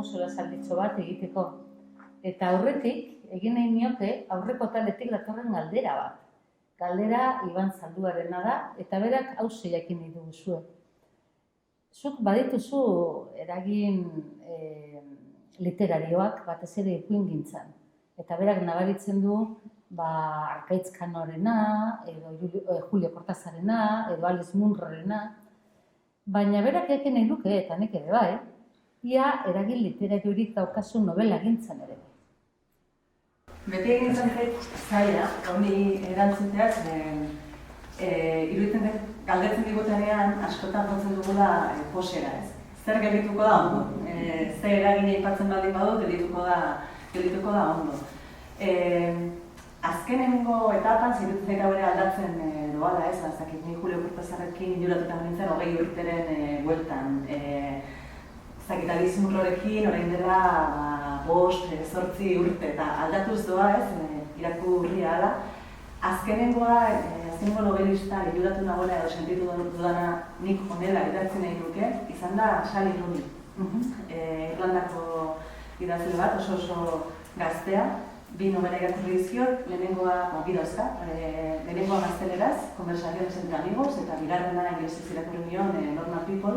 dugu sola zalditxo bat egiteko. Eta aurretik, egin nahi nioke aurreko taletik datorren galdera bat. Galdera Iban Zalduarena da, eta berak hauxe jakin nahi dugu zuen. Zuk badituzu eragin literarioak batez ere ipuingintzan. Eta berak nabaritzen du Arkaitz Kanorena, edo Julio Cortázarrena, edo Alice Munrorena. Baina berak jakin nahi luke, eta nik ere bai, ia eragin literariorik daukazu novela gintzan ere. Beti egin zen zaila, honi erantzutea, iruditzen dut galdetzen digutenean askotan jotzen dugula posera, ez? Zer geldituko da ondo? Zer eragin aipatzen baldin badu, geldituko da ondo. Azkenengo etapan, zirutzen zait hau ere aldatzen doala, ez? Zakit, ni Julio Cortázarrekin injuratuta nintzen 20 urteren bueltan. Zakit, Alice Munrorekin orain dela 5-8 urte, eta aldatuz doa, ez? Irakurria ala. Azkenengo novelista injuratu nagoela edo sentitu dudana nik honela idatzen nahi nuke, izan da Sally Rooney. Irlandako idazle bat, oso gaztea. 2 novela irakurri dizkiot, lehenengoa bi dauzka, lehenengoa gazteleraz, Conversaciones entre amigos, eta bigarrena ingelesez irakurri nion Normal People,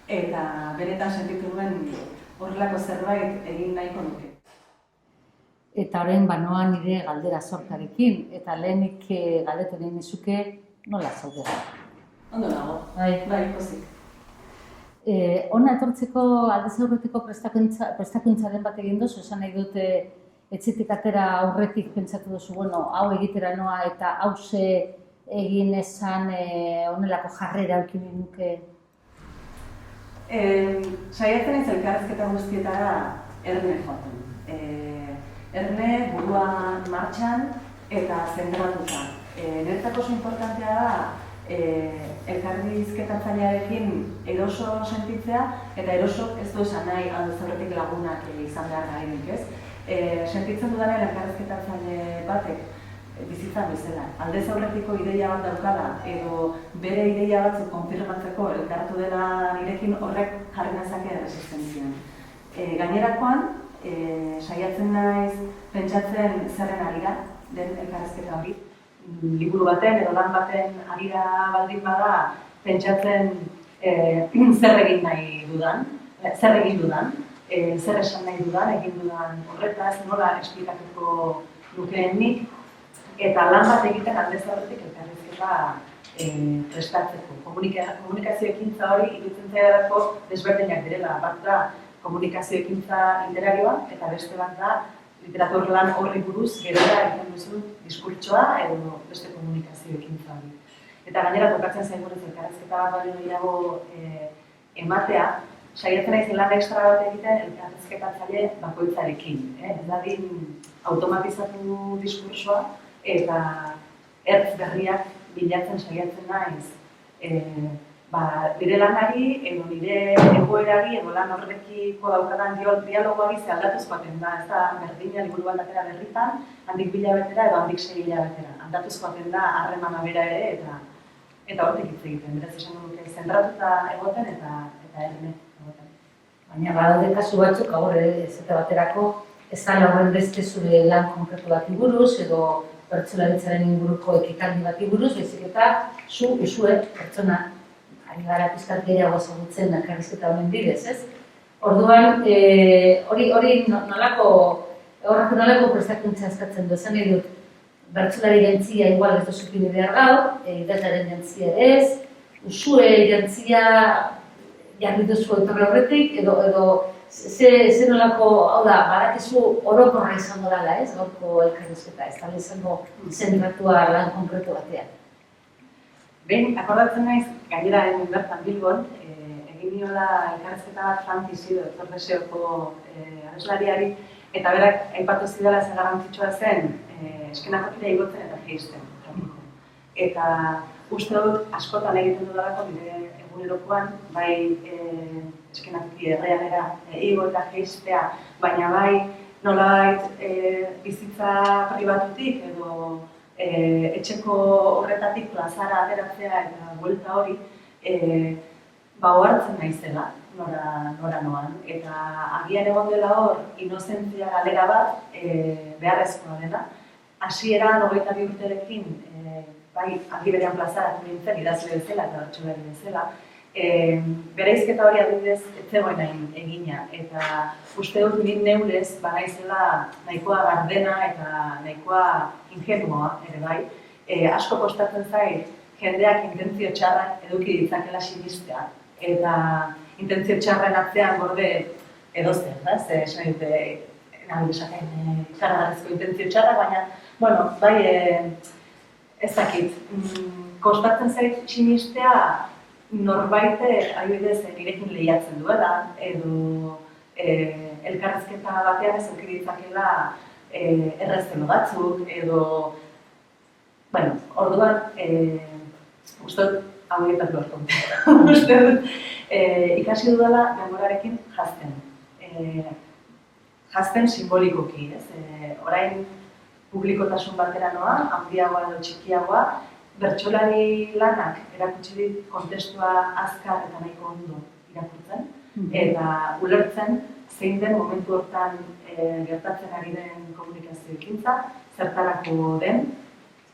eta benetan sentitu duen horrelako zerbait egin nahiko nuke. Eta orain banoa nire galdera sortarekin, eta lehenik galdetu nahi nizuke nola zaude. Ondo nago, bai, pozik. Hona etortzeko aldez aurretiko prestakuntzaren bat egin dozu, esan nahi dute etxetik atera aurretik pentsatu duzu, hau egitera noa eta hause egin esan honelako jarrera eukin nuke. Saiatzen ez elkarrezketa guztietara erne joaten. Erne burua martxan eta zentratuta. Niretzako oso importantea da elkarrizketatzailearekin eroso sentitzea, eta erosok ez du esan nahi aldez aurretik lagunak izan behar garenik, ez? Sentitzen dudanen elkarrizketatzaile batek bizitzan bezala. Aldez aurretiko ideia bat daukala, edo bere ideia batzuk konfirmatzeko elkartu dela nirekin horrek jarri nazake resistentzian. Gainerakoan, saiatzen naiz pentsatzen zerren arira den elkarrizketa hori. Liburu baten edo lan baten arira baldin bada pentsatzen zer egin dudan, zer esan nahi dudan, egin dudan horretaz, nola esplikatuko nukeenik, eta lan bat egiten aldez aurretik elkarrizketa prestatzeko. Komunikazio ekintza hori iruditzen zaidarako desberdinak direla. Bat da komunikazio ekintza literarioa, eta beste bat da literatur lan horri buruz gerora egiten duzu diskurtsoa edo beste komunikazio ekintza hori. Eta gainera tokatzen zaigunez elkarrizketa bat baino gehiago ematea, saiatzen naiz lan ekstra bat egiten elkarrizketatzaile bakoitzarekin. Ez dadin automatizatu diskursoa eta ertz berriak bilatzen saiatzen naiz nire lanari edo nire egoerari edo lan horrekiko daukadan dialogoari ze aldatuz joaten da. Ez da berdina liburu bat atera berritan, handik 2 hilabetera edo handik 6 hilabetera. Aldatuz joaten da harremana bera ere eta hortik hitz egiten. Beraz esan duke zentratuta egoten eta erne egoten. Baina badaude kasu batzuk, gaur esate baterako, ez da horren beste zure lan konkretu bati buruz edo bertsolaritzaren inguruko ekitaldi bati buruz, baizik eta zue pertsona ari gara pizkat gehiago ezagutzen elkarrizketa honen bidez, ez? Orduan, hori nolako prestakuntza eskatzen du, esan nahi dut, bertsolari jantzia igual ez duzu pini behar gaur, idazlaren jantzia ez, zure jantzia jarri duzu etorri horretik, edo ze nolako, hau da, badakizu orokorra izango dela, ez, gaurko elkarrizketa, ez da izango zentratua lan konkretu batean. Behin, akordatzen naiz, gainera bertan Bilbon, egin niola elkarrizketa bat Fantizi edo Tordeseoko abeslariari, eta berak aipatu zidala zer garrantzitsua zen eskenatokira igotzen eta jaisten. Eta uste dut askotan egiten dudalako nire egunerokoan, bai eskenatoki errealera igo eta jaistea, baina bai nolabait bizitza pribatutik edo etxeko horretatik plazara ateratzea eta buelta hori ohartzen naizela, nora noan, eta agian egon dela hor, inozentzia galera bat, beharrezkoa dena. Hasieran 22 urterekin, bai, aldi berean plazaratu nintzen, idazle bezala eta bertsolari bezala, bereizketa hori adibidez ez zegoen egina, eta uste dut nint neurez banaizela nahikoa gardena eta nahikoa ingenua ere bai. Asko kostatzen zait jendeak intentzio txarrak eduki ditzakela sinistea, eta intentzio txarren atzean gorde edozer, da? Esan dute, nahi esaten ikaragarrizko intentzio txarrak, baina, bueno, bai, ez dakit, kostatzen zait sinistea norbaite, adibidez, nirekin lehiatzen duela, edo elkarrizketa batean ez eduki ditzakela errezelo batzuk, edo, bueno, orduan, uste dut, hau egitatu hartu. Uste dut, ikasi dudala denborarekin jazten. Jazten simbolikoki, ez? Orain publikotasun batera noa, handiagoa edo txikiagoa, bertsolari lanak erakutsi dit kontestua azkar eta nahiko ondo irakurtzen, eta ulertzen zein den momentu hortan gertatzen ari den komunikazio ekintza, zertarako den,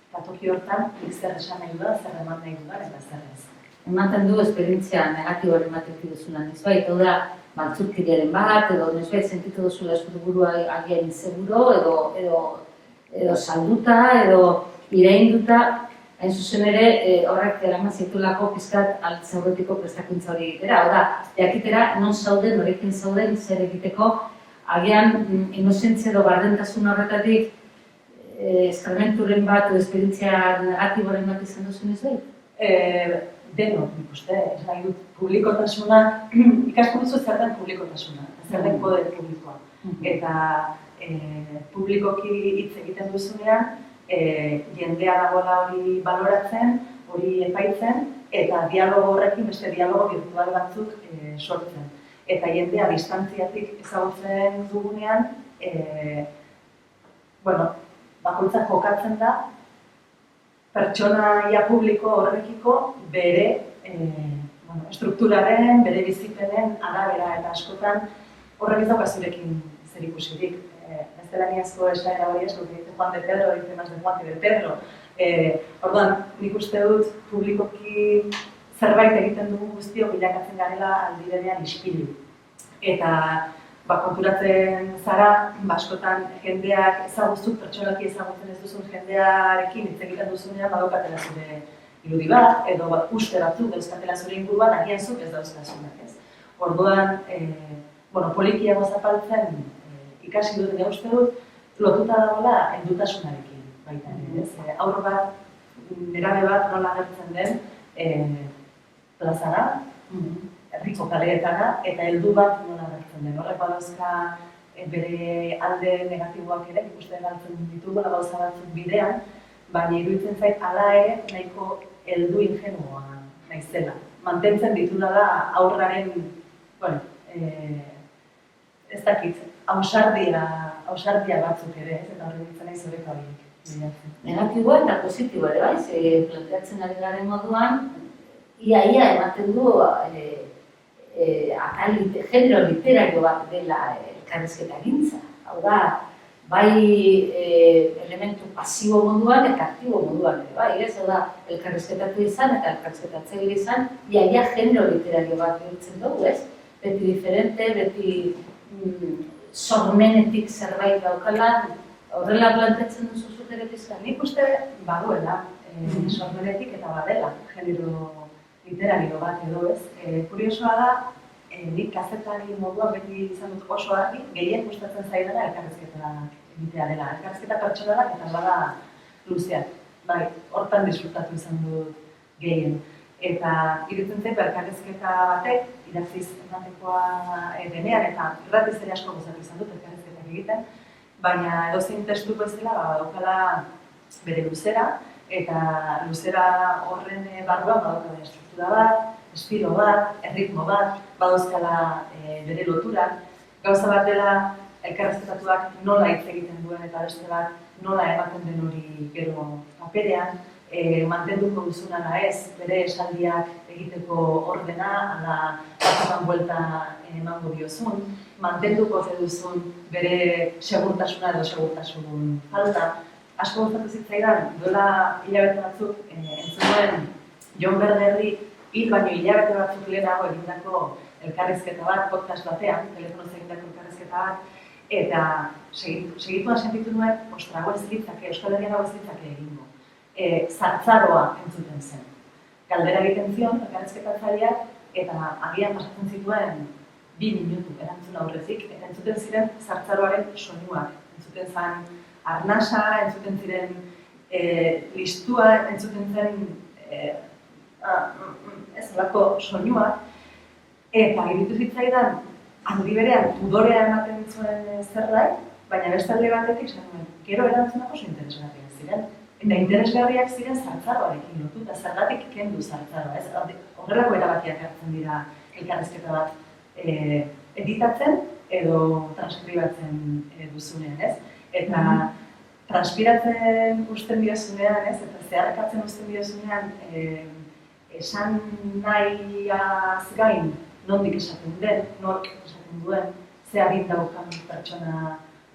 eta toki hortan zer esan nahi dudan, zer eman nahi dudan, eta zer ez. Ematen du esperientzia negatiboa ematen duzula nizbait, hau da, maltzurkeriaren bat, edo nizbait sentitu duzula eskuburua agian inseguro, edo salduta, edo irainduta, hain zuzen ere, horrek eraman zitulako pizkat altz aurretiko prestakuntza hori egitera. Hau da, jakitera non zauden, norekin zauden, zer egiteko, agian inozentzia edo gardentasun horretatik eskarmenturen bat edo esperientzia negatiboren bat izan duzun ez behit? Denok, nik uste, ez nahi dut publikotasuna, ikasko duzu zer den publikotasuna, zer den poder publikoa. Eta publikoki hitz egiten duzunean, jendea dagoela hori baloratzen, hori epaitzen, eta dialogo horrekin beste dialogo virtual batzuk sortzen. Eta jendea distantziatik ezagutzen dugunean, bakoitzak jokatzen da, pertsonaia publiko horrekiko bere estrukturaren, bere bizipenen arabera eta askotan horrek ez dauka zurekin zerikusirik. Gaztelaniazko esaera hori ez, dice Juan de Pedro, dice más de Juan que de Pedro. Orduan, nik uste dut publikoki zerbait egiten dugu guztiok bilakatzen garela aldi berean ispilu. Eta konturatzen zara, askotan jendeak ezagutzuk, pertsonalki ezagutzen ez duzun jendearekin hitz egiten duzunean badaukatela zure irudi bat, edo uste batzuk dauzkatela zure inguruan, agian zuk ez dauzkasunak ez. Orduan, polikiago zapaltzen ikasi dut, uste dut, lotuta dagoela heldutasunarekin baita ere. Haur bat, nerabe bat nola agertzen den plazara, herriko kaleetara, eta heldu bat nola agertzen den. Horrek badauzka bere alde negatiboak ere, ikuste galtzen ditugu, gauza batzuk bidean, baina iruditzen zait hala ere nahiko heldu ingenua naizela. Mantentzen ditudala aurraren, ez dakit, ausardia batzuk ere, eta horrek ditzen nahi zoreka horiek. Negatiboa eta positiboa ere bai, planteatzen ari garen moduan, ia ematen du genero literario bat dela elkarrizketa gintza. Hau da, bai elementu pasibo moduan eta aktibo moduan ere bai, ez? Hau da, elkarrizketatu izan eta elkarrizketatzaile izan, ia genero literario bat bihurtzen dugu, ez? Beti diferente, beti sormenetik zerbait daukala, horrela planteatzen duzu zuk ere pizkan? Nik uste baduela, sormenetik eta badela, genero literario bat edo ez. Kuriosoa da, nik kazetari moduan beti izan dut oso argi, gehien gustatzen zaidana elkarrizketa egitea dela. Elkarrizketa pertsonalak eta bada luzeak. Bai, hortan disfrutatu izan dut gehien. Eta iruditzen zait elkarrizketa batek, idatziz ematekoa denean eta irratiz ere asko gozatu izan dut elkarrizketak egiten, baina edozein testu bezala badaukala bere luzera, eta luzera horren barruan badaukala estruktura bat, estilo bat, erritmo bat, badauzkala bere loturak. Gauza bat dela elkarrizketatuak nola hitz egiten duen eta beste bat nola ematen den hori gero paperean, mantenduko duzun ala ez, bere esaldiak egiteko ordena, ala batzutan buelta emango diozun, mantenduko duzun bere segurtasuna edo segurtasun falta. Asko gustatu zitzaidan, duela hilabete batzuk entzuen Jon Berderri hil baino hilabete batzuk lehenago egindako elkarrizketa bat, podcast batean, telefonoz egindako elkarrizketa bat, eta segituan sentitu nuen, ostra, hau ez ditzake, Euskal Herrian hau ez ditzake egingo. Zartzaroa entzuten zen. Galdera egiten zion, elkarrizketatzaileak, eta agian pasatzen zituen 2 minutu erantzun aurretik, eta entzuten ziren zartzaroaren soinuak. Entzuten zen arnasa, entzuten ziren listua, entzuten zen ez alako soinuak, eta iruditu zitzaidan handi berean pudorea ematen zuen zerbait, baina beste alde batetik esan gero erantzunak oso interesgarriak ziren. Eta interesgarriak ziren zartzaroarekin lotuta, zergatik kendu zartzaroa. Horrelako erabakiak hartzen dira elkarrizketa bat editatzen edo transkribatzen duzunean, ez? Eta transpiratzen usten diozunean, ez? Eta zeharkatzen usten diozunean, esan nahiaz gain nondik esaten den, nork esaten duen, ze adin daukan pertsona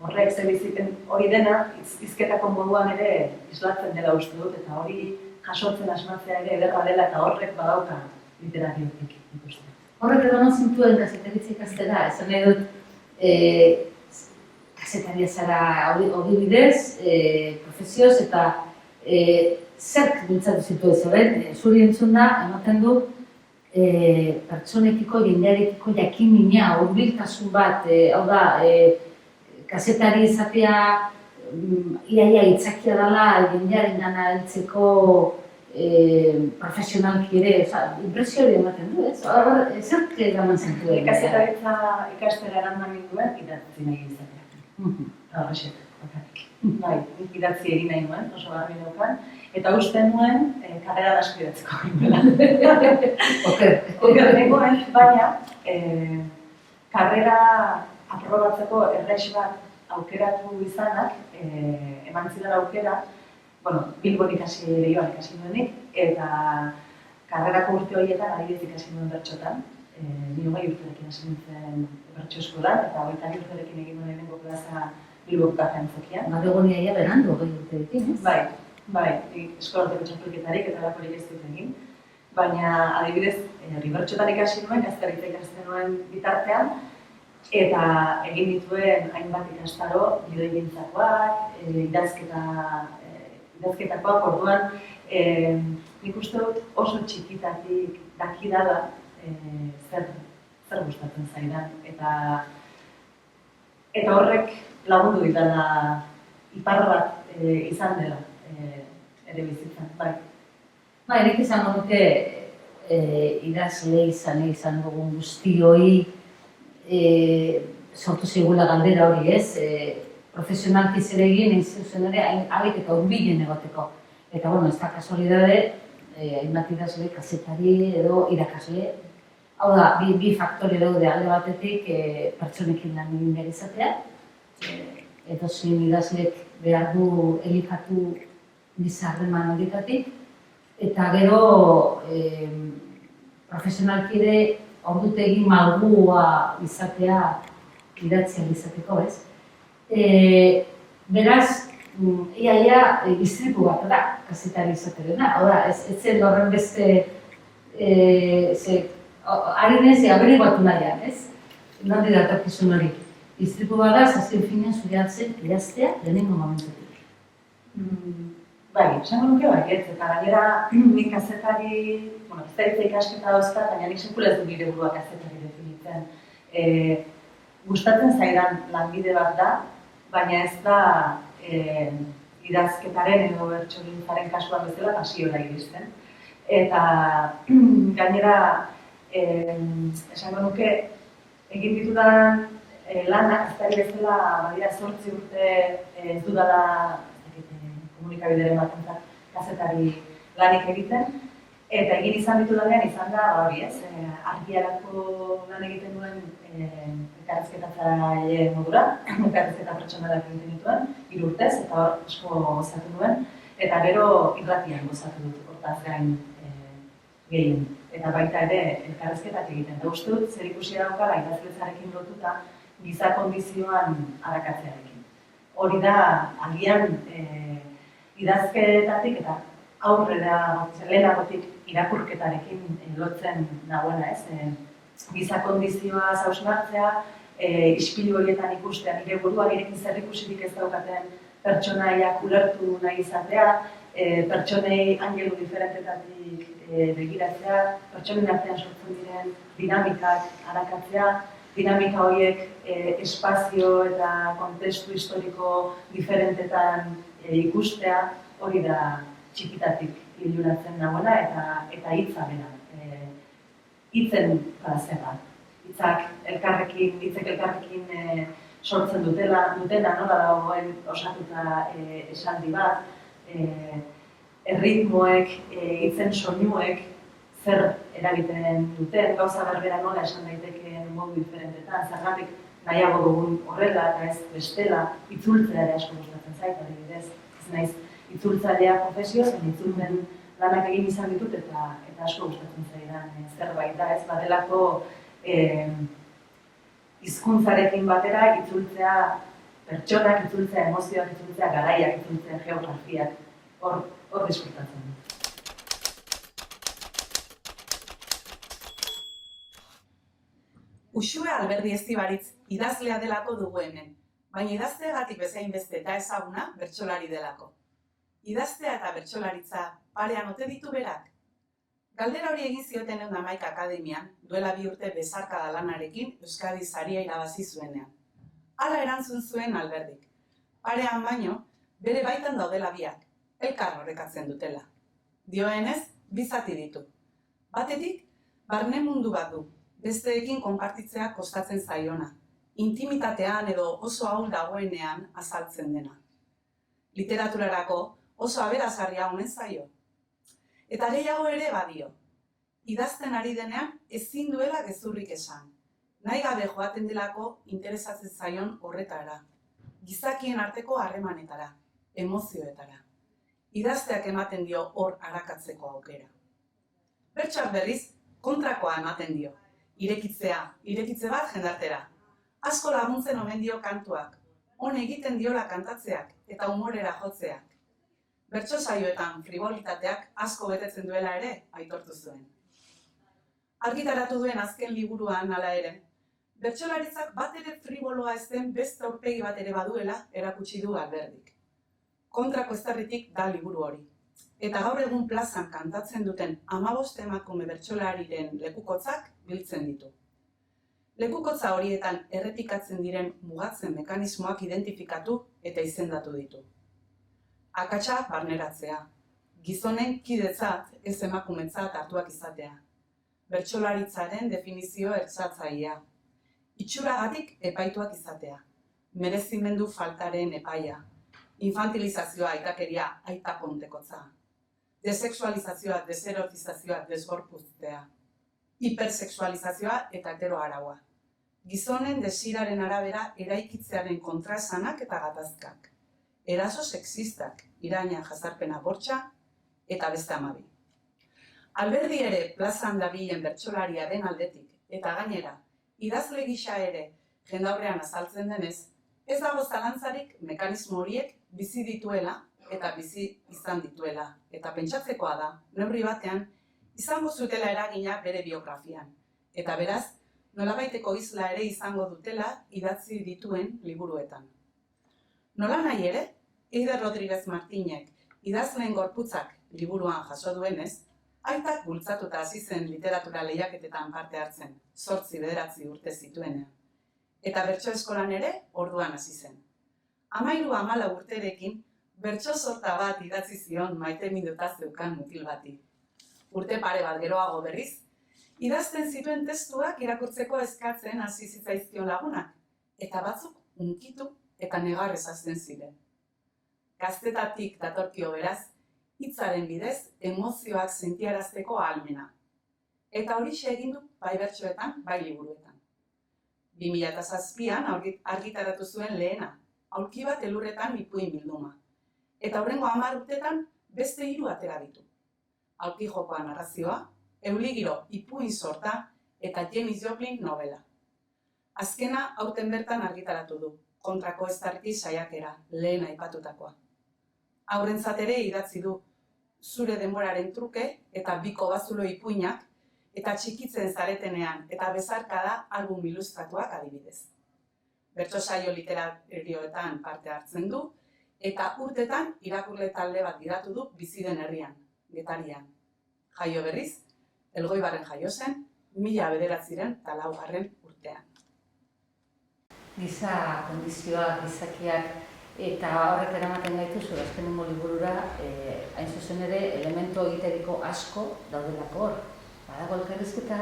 horrek, ze biziten hori dena, hizketako moduan ere islatzen dela uste dut, eta hori jasotzen asmatzea ere ederra dela eta horrek badauka literariotik ikusten. Horrek edo non zintuen kazetaritza ikastera, esan nahi dut kazetaria zara hori bidez, profesioz eta zerk bintzatu zituen zoren, zuri entzuna ematen du pertsonekiko, jendearekiko jakimina, hurbiltasun bat, hau da, kazetari izatea iaia itzakia dela jendearen gana heltzeko profesionalki ere, impresio hori ematen du, ez? Zerk eraman zentuen? Kazetaritza ikastera eraman ninduen, idatzi nahi izatea. Horrexek, bakarrik. Bai, idatzi egin nahi nuen, oso garbi neukan, eta uste nuen karrera asko idatzeko ginela. Oker nengoen, baina karrera aprobatzeko errex bat aukeratu izanak, eman zidan aukera, Bilbon ikasi Leioan ikasi nuenik, eta karrerako urte horietan adibidez ikasi nuen bertxotan. Ni 20 urterekin hasi nintzen bertxo eskolan, eta 20 urterekin egin nuen lehenengo plaza Bilboko kafean zokian. Gabegonia ia berandu 20 urterekin, ez? Bai, eskolarteko txapelketarik eta lakorik ez dut egin. Baina adibidez, bertxotan ikasi nuen, gazteritza ikasten nuen bitartean, eta egin dituen hainbat ikastaro, gidoigintzakoak, idazketakoak, orduan, nik uste dut oso txikitatik dakidala zer gustatzen zaidan, eta horrek lagundu ditala ipar bat izan dela ere bizitzan, bai. Nik izango nuke idazle izan dugun guztioi sortu zigula galdera hori, ez? Profesionalki zer egin, zuzen ere, ahalik eta hurbilen egoteko. Eta, ez da kasualidade, hainbat idazle, kazetari edo irakasle. Hau da, bi faktore daude alde batetik pertsonekin lan egin behar izatea. Edozein idazlek behar du elikatu gizarreman horietatik. Eta gero, profesionalki ere ordutegi malgua izatea idatzia izateko, ez? Beraz, iaia istripu bat da, kazetari izaterena. Hau da, ez zen horren beste harinez aberiguatu nahian, ez? Nondi datorkizun hori. Istripu bat da, azken finean zuriatzen idaztea lehenengo momentutik. Bai, esango nuke baietz, eta gainera nik kazetari, kazetari ikasketa dauzkat, baina nik sekula ez du nire burua kazetari definitzen. Gustatzen zaidan lanbide bat da, baina ez da idazketaren edo bertsogintzaren kasuan bezala pasiora iristen. Eta gainera, esango nuke, egin ditudan lanak, kazetari bezala, badira 8 urte ez dudala komunikabideren batentzat kazetari lanik egiten, eta egin izan ditudanean izan da, hori ez, argiarako lan egiten duen elkarrizketatzaile modura, elkarrizketa pertsonalak egiten dituen, 3 urtez, eta hor asko gozatu duen, Eta gero irratian gozatu dut, hortaz gain gehien. Eta baita ere elkarrizketak egiten. Eta uste dut zer ikusi daukala idazletzarekin lotuta giza kondizioan arakatzearekin. Hori da, agian idazketatik eta aurrera lehenagotik irakurketarekin lotzen nagoena, ez? Giza kondizioa hausnartzea, ispilu horietan ikustea, nire burua nirekin zer ikusirik ez daukaten pertsonaiak ulertu nahi izatea, pertsonei angelu diferentetatik begiratzea, pertsonen artean sortzen diren dinamikak arakatzea, dinamika horiek espazio eta kontestu historiko diferentetan ikustea, hori da txikitatik iluratzen nagoena eta hitza bera. Hitzen zera. Hitzek elkarrekin sortzen dutena, nola dagoen osatuta esaldi bat, erritmoek, hitzen soinuek zer eragiten duten, gauza berbera nola esan daitekeen modu diferentetan, zergatik nahiago dugun horrela eta ez bestela, itzultzea ere asko gustatzen zait, adibidez. Ez naiz itzultzailea profesioz, itzultzen lanak egin izan ditut eta asko gustatzen zaidan zerbait da, ez badelako hizkuntzarekin batera itzultzea pertsonak, itzultzea emozioak, itzultzea garaiak, itzultzea geografiak, hor disfrutatzen dut. Uxue Alberdi Eztibaritz idazlea delako dugu hemen, baina idazteagatik bezain beste eta ezaguna bertsolari delako. Idaztea eta bertsolaritza parean ote ditu berak? Galdera hori egin zioten 11 akademian, duela 2 urte besarkada lanarekin Euskadi saria irabazi zuenean. Hala erantzun zuen Alberdik. Parean baino, bere baitan daudela biak, elkar orekatzen dutela. Dioenez, 2 zati ditu. Batetik, barne mundu bat du, besteekin konpartitzea kostatzen zaiona, intimitatean edo oso ahul dagoenean azaltzen dena. Literaturarako oso aberasgarria omen zaio. Eta gehiago ere badio. Idazten ari denean ezin duela gezurrik esan. Nahi gabe joaten delako interesatzen zaion horretara. Gizakien arteko harremanetara, emozioetara. Idazteak ematen dio hor arakatzeko aukera. Bertsoak berriz kontrakoa ematen dio. Irekitze bat jendartera. Asko laguntzen omen dio kantuak. On egiten diola kantatzeak eta umorera jotzeak. Bertso saioetan frivolitateak asko betetzen duela ere aitortu zuen. Argitaratu duen azken liburuan hala ere, bertsolaritzak bat ere friboloa ez den beste aurpegi bat ere baduela erakutsi du Alberdik. Kontrako eztarritik da liburu hori. Eta gaur egun plazan kantatzen duten 15 emakume bertsolariren lekukotzak biltzen ditu. Lekukotza horietan errepikatzen diren mugatzen mekanismoak identifikatu eta izendatu ditu. Akatsa barneratzea, gizonen kidetzat ez emakumetzat hartuak izatea, bertsolaritzaren definizio ertzatzailea, itxuragatik epaituak izatea, merezimendu faltaren epaia, infantilizazioa aitakeria aita pontekotza, desexualizazioa, deserotizazioa, desgorpuztea, hipersexualizazioa eta heteroaraua, gizonen desiraren arabera eraikitzearen kontraesanak eta gatazkak, eraso sexistak, iraina jazarpena bortxa eta beste 12. Alberdi ere plazan dabilen bertsolaria den aldetik, eta gainera, idazle gisa ere jendaurrean azaltzen denez, ez dago zalantzarik mekanismo horiek bizi dituela eta bizi izan dituela. Eta pentsatzekoa da, neurri batean, izango zutela eragina bere biografian. Eta beraz, nolabaiteko isla ere izango dutela idatzi dituen liburuetan. Nola nahi ere, Eider Rodriguez Martinek idazleen gorputzak liburuan jaso duenez, aitak bultzatuta hasi zen literatura lehiaketetan parte hartzen, 8-9 urte zituenean. Eta bertso eskolan ere orduan hasi zen. 13-14 urterekin bertso sorta bat idatzi zion maiteminduta zeukan mutil bati. Urte pare bat geroago berriz, idazten zituen testuak irakurtzeko eskatzen hasi zitzaizkion lagunak, eta batzuk hunkitu eta negarrez hasten ziren. Gaztetatik datorkio beraz, hitzaren bidez emozioak sentiarazteko ahalmena. Eta horixe egin du bai bertsoetan, bai liburuetan. 2007an argitaratu zuen lehena, aulki bat elurretan ipuin bilduma. Eta hurrengo 10 urtetan beste 3 atera ditu. Aulki jokoa narrazioa, Euligiro ipuin sorta eta Janis Joplin novela. Azkena aurten bertan argitaratu du, kontrako eztarriki saiakera, lehen aipatutakoa. Haurrentzat ere idatzi du, zure denboraren truke eta biko bazulo ipuinak, eta txikitzen zaretenean eta bezarkada album ilustratuak adibidez. Bertso saio literarioetan parte hartzen du, eta urtetan irakurle talde bat gidatu du bizi den herrian, Getarian. Jaio berriz, Elgoibarren jaio zen, 1904 urtean. Giza kondizioak, gizakiak, eta horrek eramaten gaitu zure azkenengo liburura, hain zuzen ere, elementu egiteriko asko daudelako hor. Badago elkarrizketa,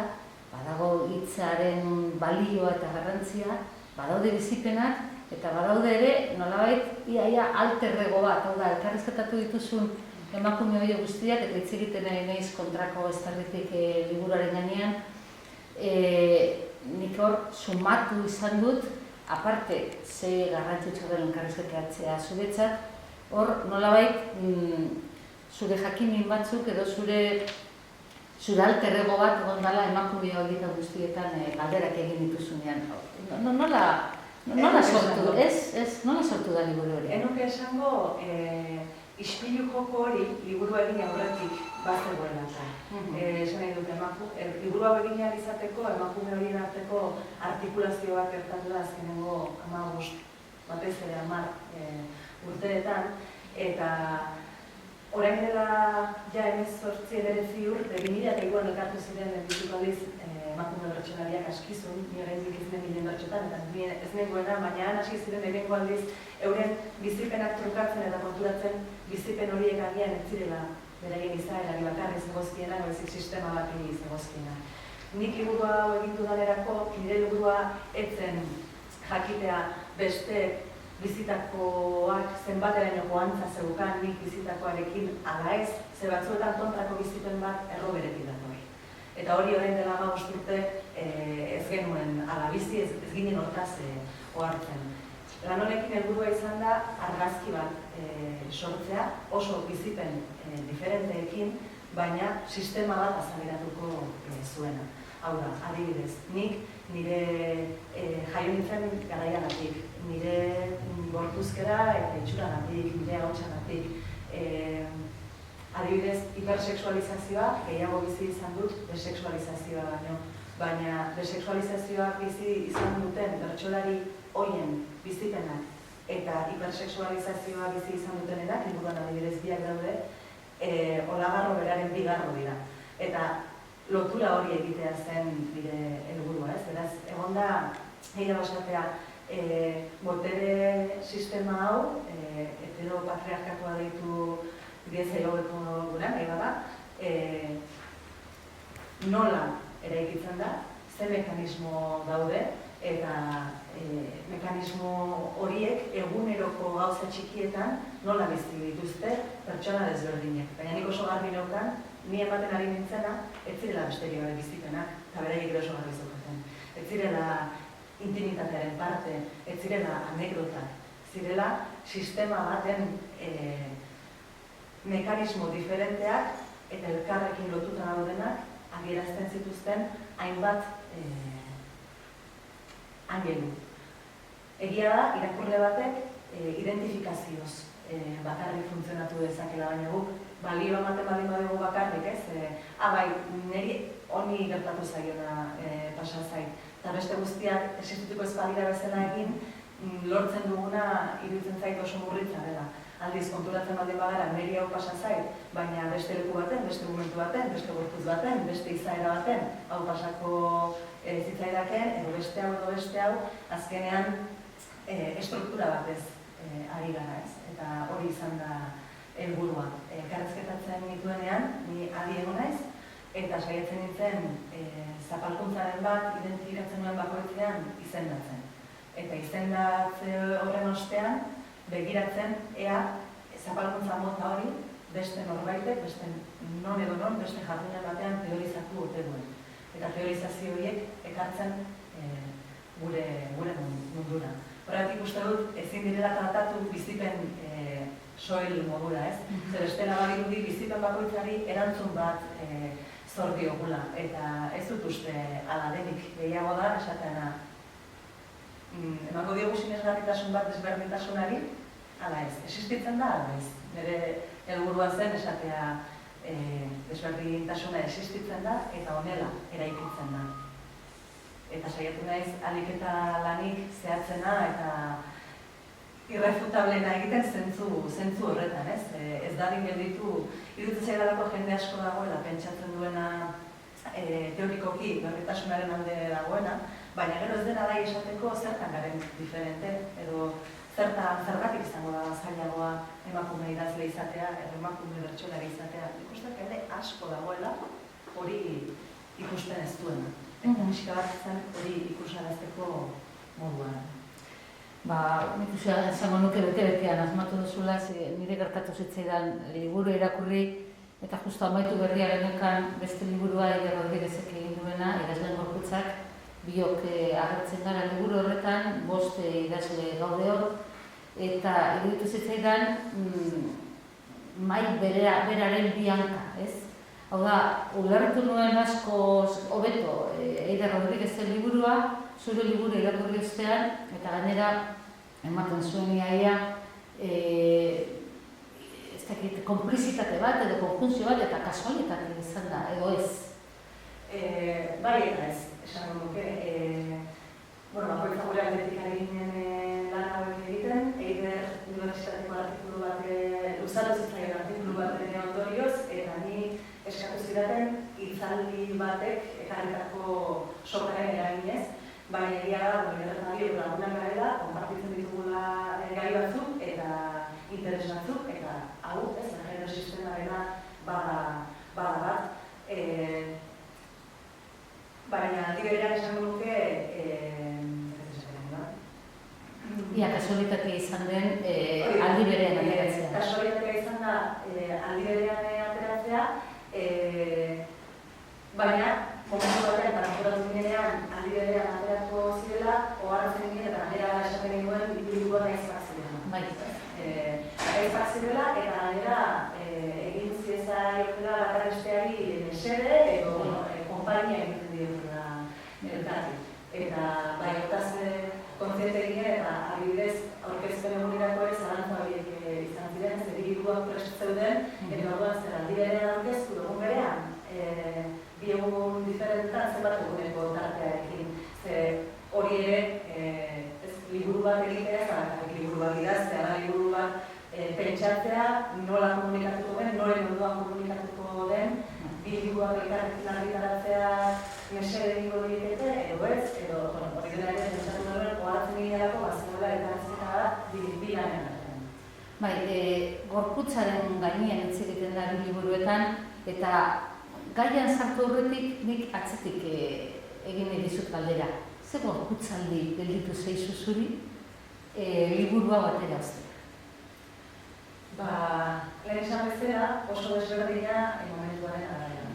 badago hitzaren balioa eta garrantzia, badaude bizipenak, eta badaude ere, nolabait, iaia alterrego bat, hau da, elkarrizketatu dituzun emakume hori guztiak, eta hitz egiten naiz kontrako estarritik liburuaren gainean, nik hor sumatu izan dut, aparte, ze garrantzitsua den elkarrizketatzea zuretzat, hor nolabait zure jakimin batzuk edo zure alterrego bat egon dela emakume horietan guztietan galderak egin dituzunean. Nola sortu, nola sortu da liburu hori? Enuke esango, ispilu joko hori liburu egin aurretik bazegoela. Esan nahi dut, liburu hau egin ahal izateko, emakume horien arteko artikulazio bat gertatu da azkenengo 15, batez ere 10 urteetan, eta orain dela ja 19 urte, 2002an elkartu ziren lehenbiziko aldiz emakume bertsolariak askizun, nire ez nenbilen bertxotan, eta ez nengoena, baina han hasi ziren lehenengo aldiz euren bizipenak trukatzen eta konturatzen bizipen horiek agian ez zirela beraien izaerari bakarri zegozkiena, baizik sistema bati zegozkiena. Nik liburua hau egin dudanerako, nire liburua etzen jakitea beste bizitakoak zenbateraino goantza zeukan nik bizitakoarekin ala ez, ze batzuetan kontrako bizipen bat erroberetik dator. Eta hori orain dela 15 urte ez genuen ala bizi, ez ginen hortaz ohartzen. Lan honekin helburua izan da argazki bat sortzea, oso bizipen diferenteekin, baina sistema bat azaleratuko zuena. Hau da, adibidez, nik nire jaio nintzen garaiagatik, nire gorpuzkera eta itxuragatik, nire ahotsagatik. Adibidez, hipersexualizazioa gehiago bizi izan dut desexualizazioa baino, baina desexualizazioa bizi izan duten bertsolari horien bizipenak eta hipersexualizazioa bizi izan dutenenak, liburuan adibidez biak daude, olagarro beraren bigarro dira. Eta lotura hori egitea zen nire helburua, ez? Beraz, egon da, gehiago esatea, botere sistema hau, heteropatriarkatua deitu bidezaio hobeko gura, nahi bada, nola eraikitzen da, ze mekanismo daude, eta mekanismo horiek eguneroko gauza txikietan nola bizi dituzte pertsona desberdinek. Baina nik oso garbi neukan, ni ematen ari nintzena, ez zirela besterio bizipenak, eta beraiek oso garbi zeukaten. Ez zirela intimitatearen parte, ez zirela anekdotak, zirela sistema baten mekanismo diferenteak eta elkarrekin lotuta daudenak adierazten zituzten hainbat angelu. Egia da, irakurle batek identifikazioz bakarrik funtzionatu dezakela, baina guk balio ematen baldin badugu bakarrik, ez? Bai, niri honi gertatu zaiona pasa zait. Eta beste guztiak existituko ez badira bezala egin, lortzen duguna iruditzen zait oso murritza dela. Aldiz, konturatzen baldin bagara, niri hau pasa zait, baina beste leku baten, beste momentu baten, beste gorputz baten, beste izaera baten, hau pasako zitzaidaken, edo beste hau, azkenean estruktura batez ari gara, ez? Eta hori izan da helburua. Elkarrizketatzen nituenean, ni adi egon naiz, eta saiatzen nintzen zapalkuntzaren bat identifikatzen nuen bakoitzean izendatzen. Eta izendatze horren ostean, begiratzen ea zapalkuntza mota hori beste norbaitek, beste non edo non, beste jardunen batean teorizatu ote duen. Eta teorizazio horiek ekartzen gure mundura. Horregatik uste dut ezin direla tratatu bizipen soil modura, ez? Zer estela badirudi bizipen bakoitzari erantzun bat zor diogula, eta ez dut uste ala denik gehiago da esateana. Emango diogu sinesgarritasun bat desberdintasunari, ala ez, existitzen da, ala ez. Nire helburua zen esatea desberdintasuna existitzen da eta honela eraikitzen da. Eta saiatu naiz ahalik eta lanik zehatzena eta irrefutablena egiten zentzu horretan, ez? Ez dadin gelditu, iruditzen zaidalako jende asko dagoela, pentsatzen duena teorikoki berdintasunaren alde dagoena, baina gero ez dena da esateko zertan garen diferente, edo zergatik izango da zailagoa emakume idazle izatea, edo emakume bertsolari izatea. Ikusten jende asko dagoela hori ikusten ez duena. Eta pixka bat zen hori ikusarazteko moduan. Nik esango nuke bete-betean asmatu duzula, nire gertatu zitzaidan liburu irakurri eta justu amaitu berria geneukan beste liburua Eider Rodriguezek egin duena, idazleen gorputzak, biok agertzen gara liburu horretan, 5 idazle gaude hor, eta iruditu zitzaidan mahai beraren bianka, ez? Hau da, ulertu nuen asko hobeto Eider Rodriguezen liburua, zure liburu irakurri ostean, eta gainera ematen zuen iaia ez dakit, konplizitate bat edo konjunzio bat eta kasualitate izan da, edo ez? Bai eta ez, esan nuke. Bakoitza gure aldetik ari ginen lan hauek egiten, Eider unibertsitateko artikulu bat, luzatu zitzaion artikulu bat ondorioz, eta ni eskatu zidaten hitzaldi batek ekarritako sokaren eraginez, baina egia da, gertatzen lagunak garela, konpartitzen ditugula gai batzuk eta interes batzuk, eta hau, ez, genero sistemarena bada bat. Baina aldi berean esango nuke, Ia, kasualitatea izan den aldi berean ateratzea. Kasualitatea izan da aldi berean ateratzea, baina momentu batean transportatu ginean aldi berean ateratuko zirela, ohartzen ginen eta gainera esaten genuen liburua gaizpak zirela. Bai. Gaizpak zirela eta gainera egin zieza jokela bakarresteari mesede edo konpainia egiten diotela elkarri. Eta bai, hortaz kontziente ginen eta adibidez aurkezpen egunerako ere zalantza horiek izan ziren, zer liburuak prest zeuden, eta orduan zer aldi berean aurkeztu egun berean, bi egun diferentetan zenbat eguneko tartearekin. Hori ere, liburu bat egitea, ez liburu bat idaztea, liburu bat pentsatzea, nola komunikatuko den, noren ondoan komunikatuko den, bi liburuak elkarrekin argitaratzea mesede egingo diete, edo ez, edo hori dena ere pentsatu duen, ohartzen ginealako, bazegoela elkarrezketa da, bi lanen artean. Bai, gorputzaren gainean hitz egiten da liburuetan, eta gaian sartu horretik nik atzetik egin nahi dizut galdera. Ze gorputzaldi gelditu zaizu zuri liburua batera uztea? Lehen esan bezala oso desberdina momentuaren araian.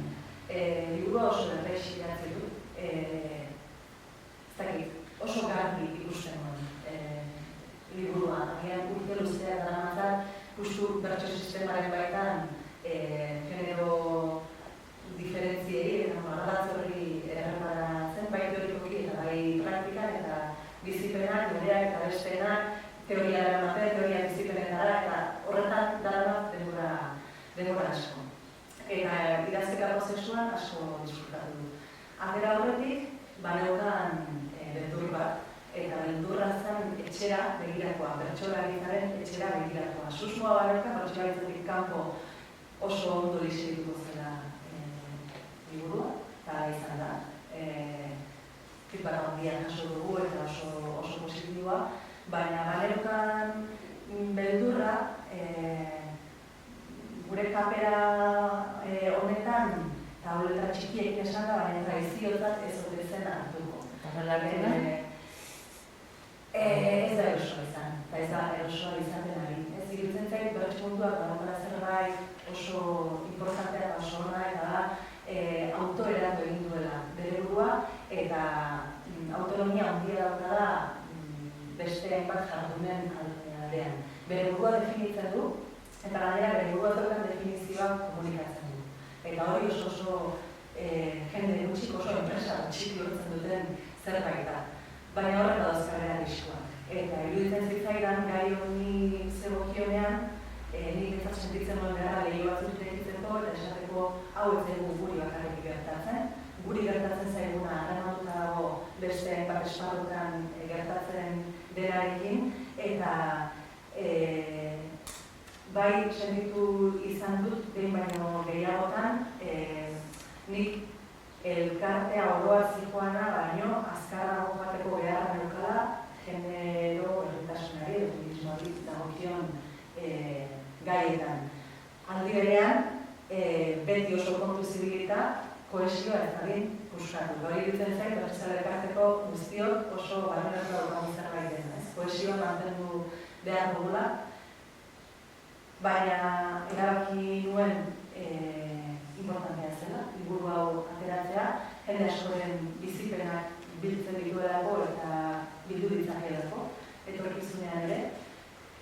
Liburua oso berrexi idatzi du. Oso garbi ikusten nuen liburua. Agian urte luzea daramatzat, justu bertso sistemaren baitan genero diferentziei eta marratz horri erreparatzen, bai teorikoki eta bai praktikan eta bizipenak, bereak eta bestenak, teoria eramaten, teoria bizipenetara eta horretan dara denbora asko. Eta idazketa prozesuan asko disfrutatu du. Atera horretik, baneukan beldur bat, eta beldurra zen etxera begirakoa, bertsolaritzaren etxera begirakoa. Susmoa baneukan, bertsolaritzatik kanpo oso ondo disegituko zela liburua, eta izan da. Feedback handia jaso dugu eta oso positiboa, baina baneukan beldurra gure kapera honetan tauleta txikiek esan da, baina traiziotzat ez ote zen hartuko. Eta belarri da? Ez da erosoa izan, eta ez da erosoa izaten ari. Ez iruditzen zait, bertxomunduak badakora zerbait oso importantea eta oso ona eta da autoeratu egin duela bere burua eta autonomia handia dauka da beste hainbat jardunen aldean. Bere burua definitzen du, Eta gainera, bere buruatzen definizioa komunikatzen du. Eta hori oso jende gutxik, oso enpresa gutxik lortzen duten zerbait da. Baina horrek badauzkarrera diskoak. Eta iruditzen zitzaidan gai honi zegokionean, nik ez sentitzen nuen beharra lehio batzuk egiteko eta esateko hau ez dugu guri bakarrik gertatzen. Guri gertatzen zaiguna harrematuta dago beste bat esparrutan gertatzen derarekin eta bai sentitu izan dut behin baino gehiagotan nik elkartea oroa zijoana baino azkarrago bateko beharra neukala genero errentasunari edo turismoari dagokion gaietan. Aldi berean, beti oso kontu zibilita, kohesioa ez dadin puskatu. Hori iruditzen zait, bertzale elkarteko guztiok oso barrenak daukagun zerbait dena. Kohesioa mantendu behar dugula, baina erabaki nuen importantea zela, liburu hau ateratzea, jende askoren bizipenak biltzen dituelako eta bildu ditzakeelako, etorkizunean ere.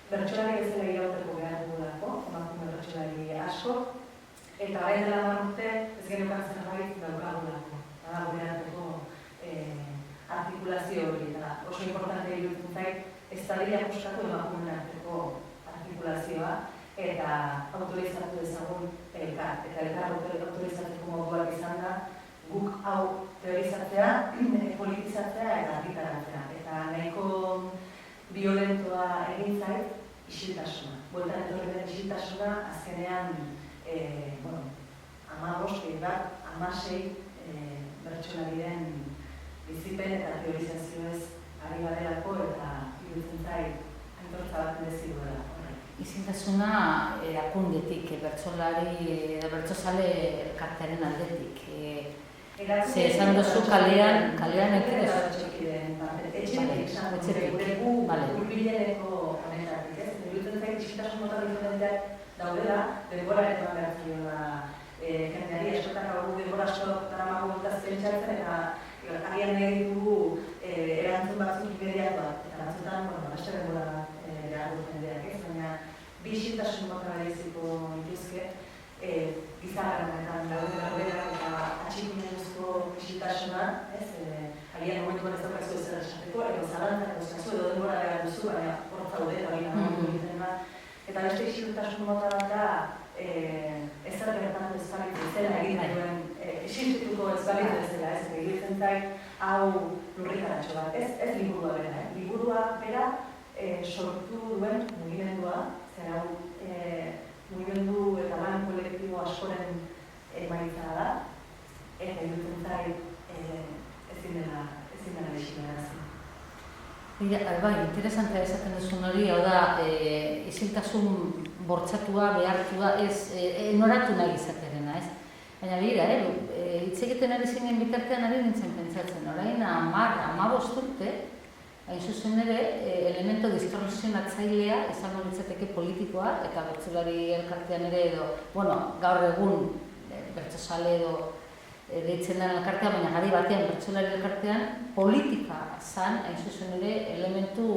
Bertsolari ez dela irauteko behar dugulako, emakume bertsolari asko, eta orain dela 10 urte ez genukan zerbait daukagulako. Gure arteko artikulazio hori, eta oso importante iruditzen zait, ez dadila puskatu emakumeen arteko artikulazioa, eta autorizatu dezagun elkar. Eta elkar autorizatzeko moduak izan da, guk hau teorizatzea, politizatzea eta argitaratzea. Eta nahiko violentoa egin zait, isiltasuna. Bueltan etorri den isiltasuna, azkenean, 15 bat, 16 bertsolariren bizipen eta teorizazioez ari garelako eta iruditzen zait, aintortza bat merezi duela. Isiltasuna erakundetik, bertsolari edo bertsozale elkartearen aldetik. Ze esan duzu kalean etxetik, urbileneko honetatik, ez? Iruditzen zait, isiltasun mota diferenteak daudela, denbora eman behar ziola jendeari, eskotak hau denbora asko daramago gultaz pentsatzen, eta agian nahi ditugu erantzun batzuk imediatuak, eta batzutan, beste denbora behar du jendeak, ez? Baina, bi isiltasun mota bereziko dituzke, gizarretan daudenak eta atxikinezko isiltasuna, agian momentuan ez daukazu ezer esateko, edo zalantzak dauzkazu, edo denbora behar duzu, baina hor zaude, eta beste isiltasun mota bat da, ezer gertatu ez balitz bezala egiten duen, isiltuko ez balitz bezala, ez egiten zait, hau lurrikaratxo bat, ez liburua bera, liburua bera sortu duen mugimendua, zer hau mugimendu eta lan kolektibo askoren emaitza da, eta iruditzen zait ezin dela designarazi. Bai, interesantea esaten duzun hori, hau da, isiltasun bortzatua, behartua, ez, noratu nahi izaterena, ez? Baina bera, hitz egiten ari zinen bitartean ari nintzen pentsatzen, orain 15 urte, hain zuzen ere, elemento distorsionatzailea izango litzateke politikoa, eta bertsolari elkartean ere edo, gaur egun bertsozale edo deitzen den elkartean, baina gari batean bertsolari elkartean, politika zan, hain zuzen ere, elementu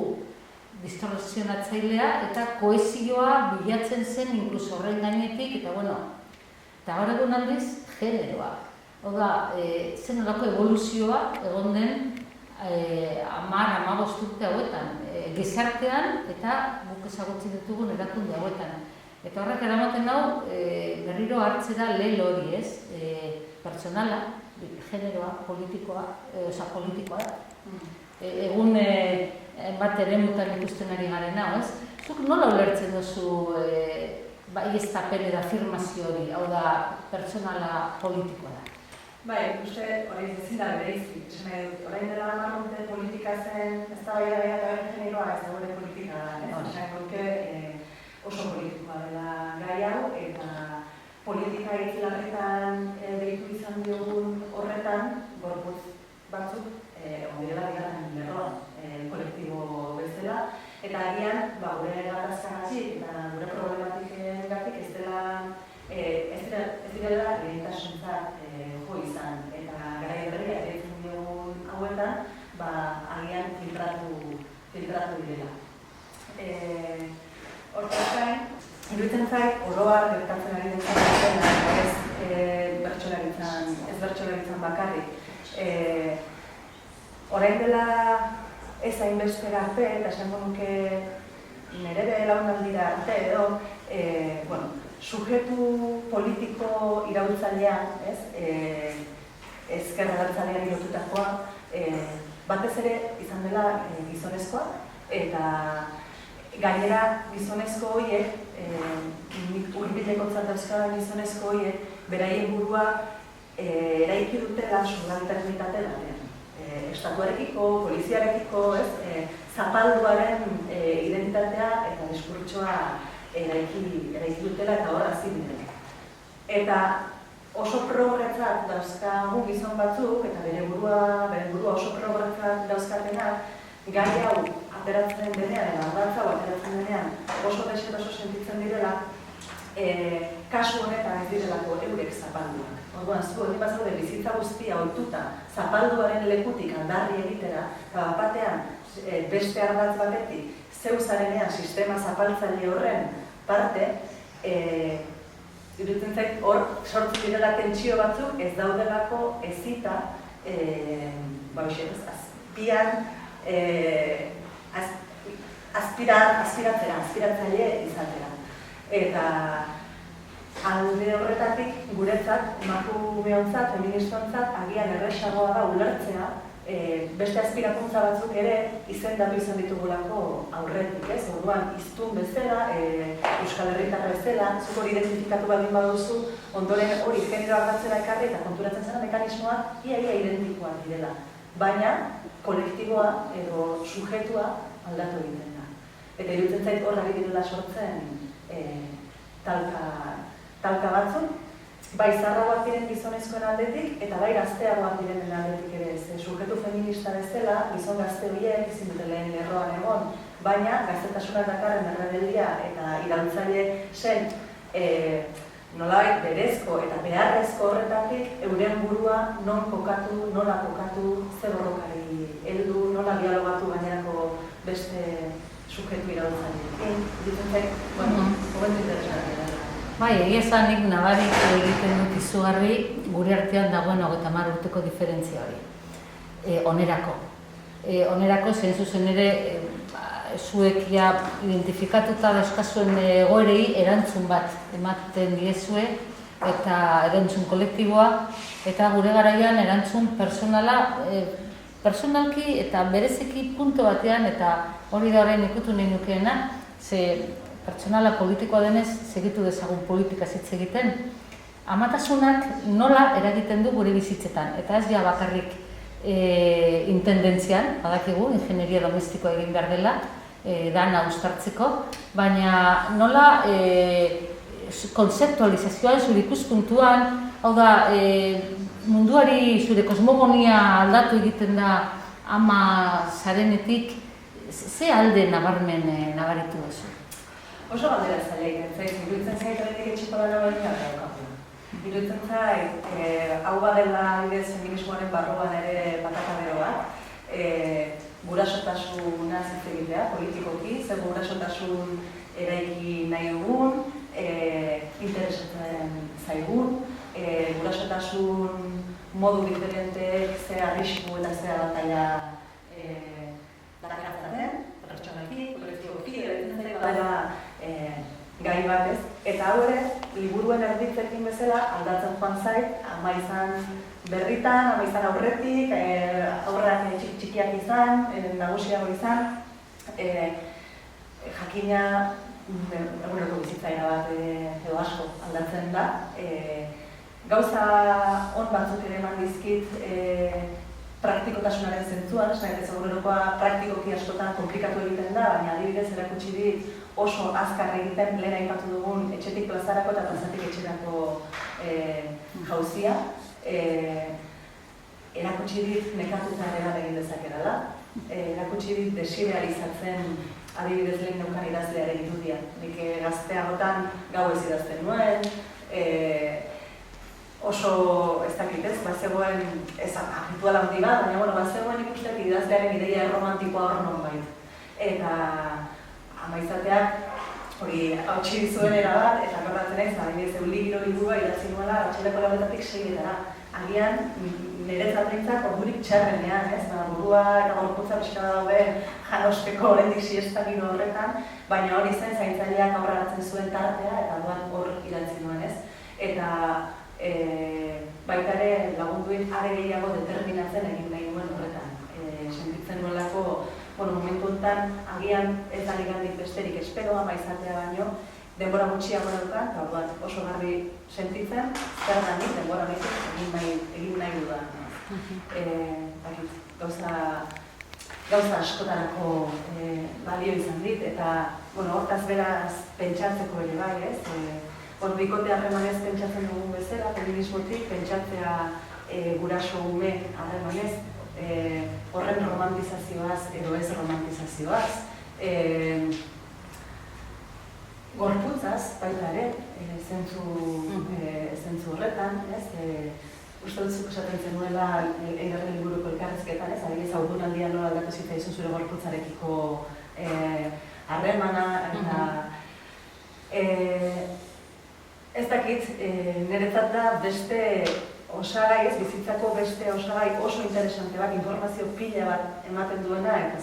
distorsionatzailea eta kohesioa bilatzen zen inkluso horren gainetik, eta eta gaur egun aldiz, generoa. Hau da, zen nolako evoluzioa egon den 10-15 urte hauetan, gizartean eta guk ezagutzen ditugun erakunde hauetan. Eta horrek eramaten hau, berriro hartzera lehel hori, ez? Pertsonala, generoa, politikoa da. Egun bat eremutan ikusten ari garen hau, ez? Zuk nola ulertzen duzu baieztapen edo afirmazio hori, hau da, pertsonala politikoa da? Bai, uste hori ezin da bereizi. Orain dela 10 urte politika zen, ez da baina eta generoa ez dagoen politika da. Oso politikoa dela gai hau, eta politika hitz-larretan deitu izan diogun horretan, gorputz batzuk, ondirela bigarren lerroan kolektibo bezala, eta agian, gure gatazkagatik eta gure problematikegatik ez direla lehentasuntzat jo izan, eta garai berria deitzen diogun hauetan, agian filtratu direla. Hortaz gain, iruditzen zait bertsolaritzan bakarrik. Orain dela ez hainbestera arte, eta esango nuke nire belaunaldira arte edo, sujetu politiko iraultzailean, ezker abertzalean lotutakoa, batez ere izan dela gizonezkoa, eta gainera gizonezko horiek, hurbilekotzat dauzkadan gizonezko horiek, beraien burua eraiki dutela subalternitate batean. Estatuarekiko, poliziarekiko, zapalduaren identitatea eta diskurtsoa eraiki dutela eta hor hasi direla. Eta oso progretzat dauzkagu gizon batzuk, eta bere burua oso progretzat dauzkatenak, gai hau ateratzen denean, eta ardatza hau ateratzen denean, oso desetoso sentitzen direla, kasu honetan ez direlako eurek zapalduak. Orduan, zu egin bazaude bizitza guztia ohituta zapalduaren lekutik aldarri egitera, eta batean beste ardatz batetik zeu zarenean sistema zapaltzaile horren parte, iruditzen zait hor sortzen direla tentsio batzuk ez daudelako ezita azpian aspiratzaile izatera. Eta alde horretatik guretzat, emakumeontzat, feministontzat, agian erresagoa da ulertzea, beste aspirakuntza batzuk ere izendatu izan ditugulako aurretik, orduan hiztun bezala, Euskal Herritarra bezala, zuk hori identifikatu baldin baduzu, ondoren hori genero ardatzera ekarri eta konturatzen zena mekanismoak ia identikoak direla. Baina, kolektiboa edo sujetua aldatu egiten da. Eta iruditzen zait hor ari direla sortzen talka batzuk, bai zaharragoak diren gizonezkoen aldetik, eta bai gazteagoak direnen aldetik ere. Sujetu feminista bezala, gizon gazte horiek ezin dute lehen lerroan egon, baina gaztetasunak dakarren errebeldia eta iraultzaile zen nolabait berezko eta beharrezko horretatik euren burua non kokatu, nola kokatu, zer borrokari heldu, nola dialogatu gainerako beste sujetu iraultzaileekin. Ditzen zait, momentu interesgarria da. Bai, egia esan nik nabarik egiten dut izugarri gure artean dagoen 30 urteko diferentzia hori. Onerako. Onerako zein zuzen ere zuek identifikatuta dauzkazuen egoerei erantzun bat ematen diezue eta erantzun kolektiboa eta gure garaian erantzun personalki eta bereziki punto batean eta hori da orain ikutu nahi nukeena, ze pertsonala politikoa denez, segitu dezagun politika hitz egiten, amatasunak nola eragiten du gure bizitzetan, eta ez ja bakarrik intendentzian, badakigu, ingenieria domestikoa egin behar dela, dana uztartzeko, baina nola konzeptualizazioan, zure ikuspuntuan, hau da, munduari zure kosmogonia aldatu egiten da ama zarenetik, ze alde nabaritu duzu? Oso galdera zaila egiten iruditzen zait horretik etxiko dana baina daukagu. Iruditzen zait, hau badela feminismoaren barruan ere patakadero bat, gurasotasunaz hitz egitea, politikoki, zer gurasotasun eraiki nahi dugun, interesatzen zaigun, gurasotasun modu diferenteek ze arrisku eta ze abataila dakartzaten, pertsonalki, kolektiboki, gai bat ez. Eta hau ere, liburuen erditzekin bezala aldatzen joan zait, ama izan berritan, ama izan aurretik, aurrak txikiak izan, nagusiago izan, jakina eguneko bizitzaira bat edo asko aldatzen da. Gauza on batzuk ere eman dizkit praktikotasunaren zentzuan, ez egunerokoa praktikoki askotan komplikatu egiten da, baina adibidez erakutsi dit oso azkar egiten lehen aipatu dugun etxetik plazarako eta plazatik etxerako jauzia. Erakutsi dit nekatuta ere egin dezakedala, erakutsi dit desidealizatzen adibidez lehen neukan idazlearen irudia. Nik gazteagotan gau ez idazten nuen, oso ez dakit ez, bazegoen ez ritual handi bat, baina bazegoen ikusten idazlearen ideia romantikoa hor nonbait. Eta ama izateak hori hautsi zuen erabat, eta akordatzen ez, adibidez Euligiro liburua idatzi nuela, atxaldeko 9:00 6:00. agian niretzat behintzat ordurik txarrenean, ez? Burua eta gorputza pixka daude janosteko oraindik siesta giro horretan, baina hori zen zaintzaileak aurra hartzen zuen tartea eta duan hor idatzi nuen, ez? Eta baita ere lagunduit are gehiago determinatzen egin nahi nuen horretan. Sentitzen nuelako, momentu honetan agian ez da nigandik besterik esperoa izatea baino, denbora gutxiago daukat, eta orduan oso garbi sentitzen, zer da nik denbora egin nahi dudan. Gauza askotarako balio izan dit, eta hortaz beraz pentsatzeko ere bai, ez? Bikote harremanez pentsatzen dugun bezala, feminismotik pentsatzea guraso ume harremanez, horren romantizazioaz edo ez romantizazioaz. Gorputzaz, baita ere, zentzu horretan, uste duzuk esaten zenuela Eiderren liburuko elkarrezketan, adibidez haurdunaldian nola aldatu zitzaizun zure gorputzarekiko harremana, eta ez dakit, niretzat da beste osagai, bizitzako beste osagai oso interesante bat, informazio pila bat ematen duena, eta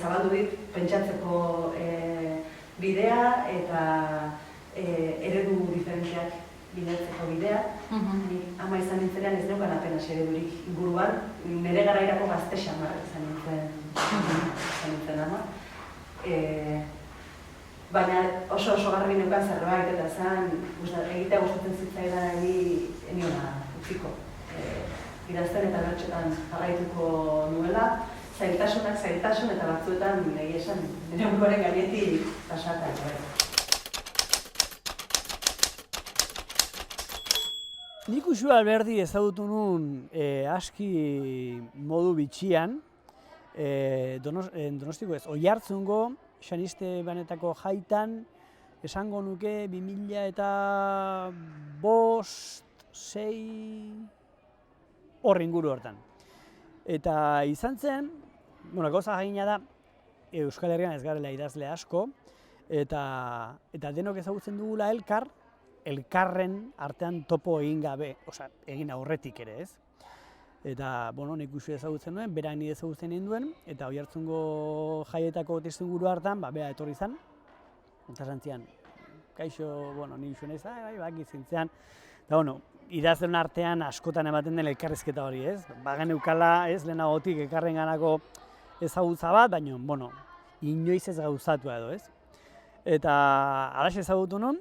zabaldu dit pentsatzeko bidea eta eredu diferenteak bilatzeko bidea. Ama izan nintzenean ez neukan apenas eredurik inguruan, nire garairako gazte xamar izan nintzen ama. Baina oso garbi neukan zerbait eta egitea gustatzen zitzaidan eniona utziko. Idazten eta bertxetan jarraituko nuela, zailtasun eta batzuetan egia esan nire buruaren gainetik pasata. Nik Uxue Alberdi ezagutu nun aski modu bitxian, Donostiko ez, Oiartzungo, Xaniste Banetako jaitan, esango nuke 2005-2006 hor inguru hortan. Eta izan zen, gauza jakina da, Euskal Herrian ez garela idazle asko, eta denok ezagutzen dugula elkarren artean topo egin gabe, egin aurretik ere, ez? Eta, nik Uxue ezagutzen nuen, berak nire ezagutzen ninduen, eta Oiartzungo jaietako testuinguru hartan, bera etorri zen, eta zantzian, kaixo, ni Uxue nahiz, baki zintzean, eta, idazlen artean askotan ematen den elkarrizketa hori, ez? Bagen eukala, ez, lehenagotik elkarren ganako ezagutza bat, baina, inoiz ez gauzatua edo, ez? Eta, alaxe ezagutu nun,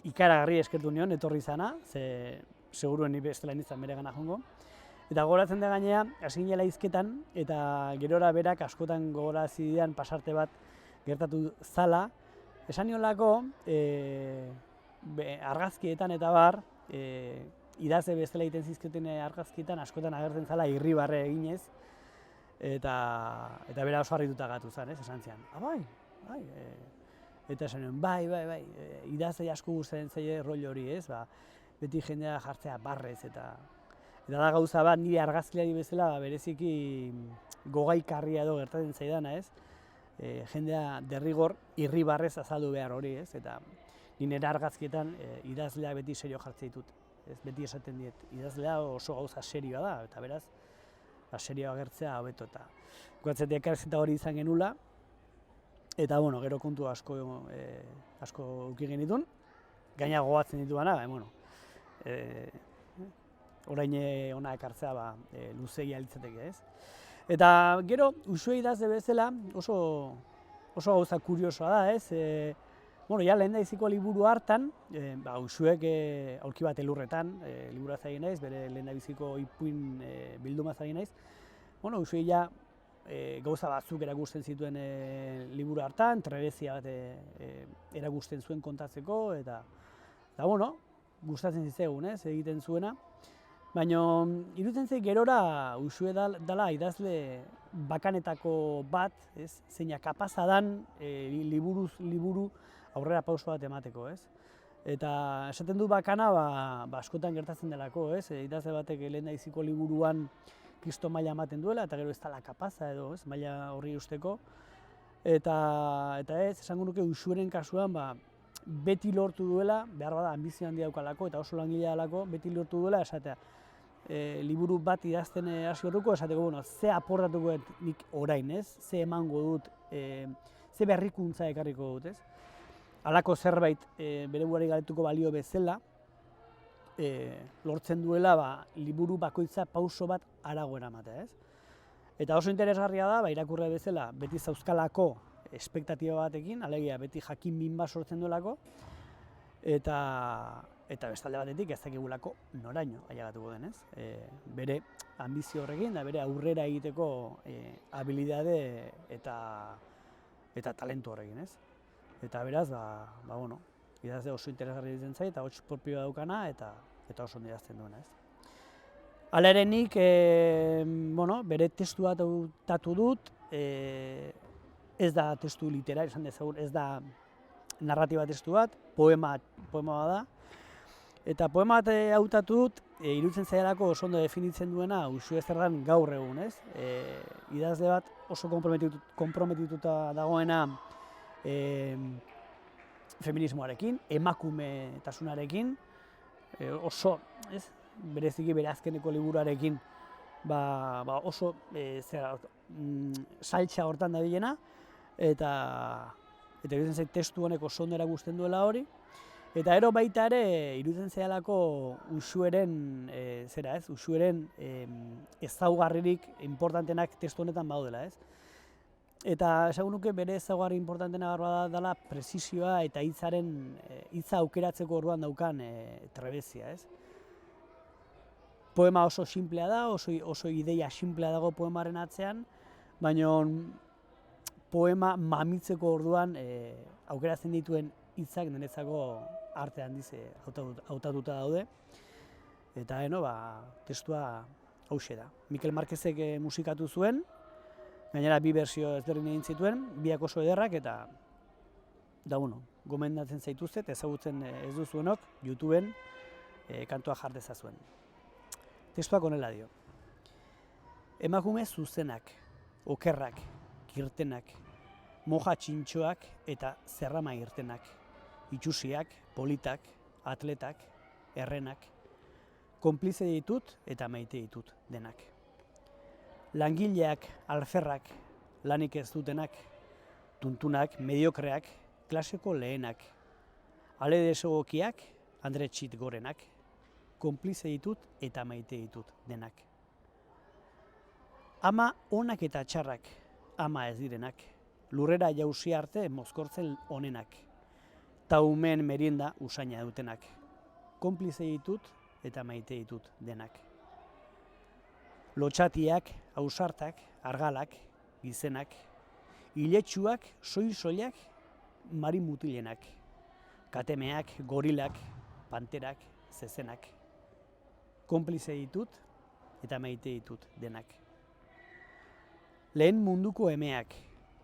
ikaragarri eskertu nion, etorri zana, seguruen bestela nintzen bere gana jongo. Eta gogoratzen da gainea, hasi ginela hizketan, eta gerora berak askotan gogorazi didan pasarte bat gertatu zala. Esan niolako, argazkietan eta bar, idazle bestela egiten zizkioten argazkietan askotan agertzen zala irribarre eginez, eta bera oso harrituta gatu zen, esan zian. Eta esan nion, bai, idazle asko gustatzen zaie rol hori, ez? Beti jendea jartzea barrez eta da gauza bat nire argazkilari bezala bereziki gogaikarria edo gertatzen zaidana, ez? Jendea derrigor irribarrez azaldu behar hori, ez? Eta nire argazkietan idazlea beti serio jartzen ditut. Beti esaten diet, idazlea oso gauza serioa da, eta beraz, serioa agertzea hobeto eta guatzetik elkarrizketa hori izan genula, eta gero kontu asko uki genitun, gaina gogatzen dituana, orain ona ekartzea luzegia litzateke, ez? Eta gero, Uxue idazle bezala oso gauza kuriosoa da, ez? Lehendabiziko liburu hartan, Uxuek aurki bat elurretan, liburuaz ari naiz, bere lehendabiziko ipuin bildumaz ari naiz. Uxue gauza batzuk erakusten zituen liburu hartan, trebezia bat erakusten zuen kontatzeko, eta gustatzen zitzegun, ez, egiten zuena. Baina, iruditzen zait gerora Uxue dela idazle bakanetako bat, zeina kapaza dan liburu aurrera pauso bat emateko, ez? Eta esaten du bakana, askotan gertatzen delako, ez? Idazle batek lehendabiziko liburuan kristo maila ematen duela, eta gero ez dela kapaza edo, ez? Maila horri usteko. Eta ez, esango nuke Uxueren kasuan, beti lortu duela, behar bada ambizio handia daukalako eta oso langilea dalako, beti lortu duela esatea. Liburu bat idazten hasi orduko, esateko, bueno, ze aportatuko dut nik orain, ez? Ze emango dut, ze berrikuntza ekarriko dut, ez? Halako zerbait bere buruari galetuko balio bezala, lortzen duela liburu bakoitza pauso bat harago eramatea, ez? Eta oso interesgarria da, irakurle bezala, beti zauzkalako espektatiba batekin, alegia beti jakin min bat sortzen duelako, eta bestalde batetik ez dakigulako noraino ailegatuko denez. Bere ambizio horrekin da bere aurrera egiteko habilidade eta talentu horrekin, ez? Eta beraz, bueno, idazle oso interesgarri ditzen zait, eta hots propioa daukana, eta oso ondo idazten duena, ez? Hala ere nik, bueno, bere testu bat hautatu dut, ez da testu literar, esan dezagun, ez da narratiba testu bat, poema bat da. Eta poema bat hautatu dut, iruditzen zaidalako oso ondo definitzen duena Uxue Zerdan gaur egun, ez? Idazle bat oso konprometituta dagoena feminismoarekin, emakumetasunarekin, oso, ez? Bereziki bere azkeneko liburuarekin oso saltsa hortan dabilena, eta iruditzen zait testu honek oso ondo erakusten duela hori. Eta ero baita ere, iruditzen zaidalako Uxueren, Uxueren ezaugarririk importantenak testu honetan baudela, ez? Eta esango nuke bere ezaugarri importantena dela presisioa eta hitza aukeratzeko orduan daukan trebezia, ez? Poema oso simplea da, oso ideia simplea dago poemaren atzean, baina poema mamitzeko orduan aukeratzen dituen hitzak niretzako arte handiz hautatuta daude. Eta testua hauxe da. Mikel Marquezek musikatu zuen, gainera 2 bersio ezberdin egin zituen, biak oso ederrak, eta gomendatzen zaituztet, ezagutzen ez duzuenok, YouTubeen kantua jar dezazuen. Testuak honela dio. Emakume zuzenak, okerrak, kirtenak, moja txintxoak eta zerrama irtenak, itxusiak, politak, atletak, errenak, konplize ditut eta maite ditut denak. Langileak, alferrak, lanik ez dutenak, tuntunak, mediokreak, klaseko lehenak, ale desegokiak, andretxit gorenak, konplize ditut eta maite ditut denak. Ama onak eta txarrak, ama ez direnak, lurrera jausi arte mozkortzen onenak, ta umeen merienda usaina dutenak, konplize ditut eta maite ditut denak. Lotxatiak, ausartak, argalak, gizenak, iletsuak, soil-soilak, marimutilenak, katemeak, gorilak, panterak, zezenak, konplize ditut eta maite ditut denak. Lehen munduko emeak,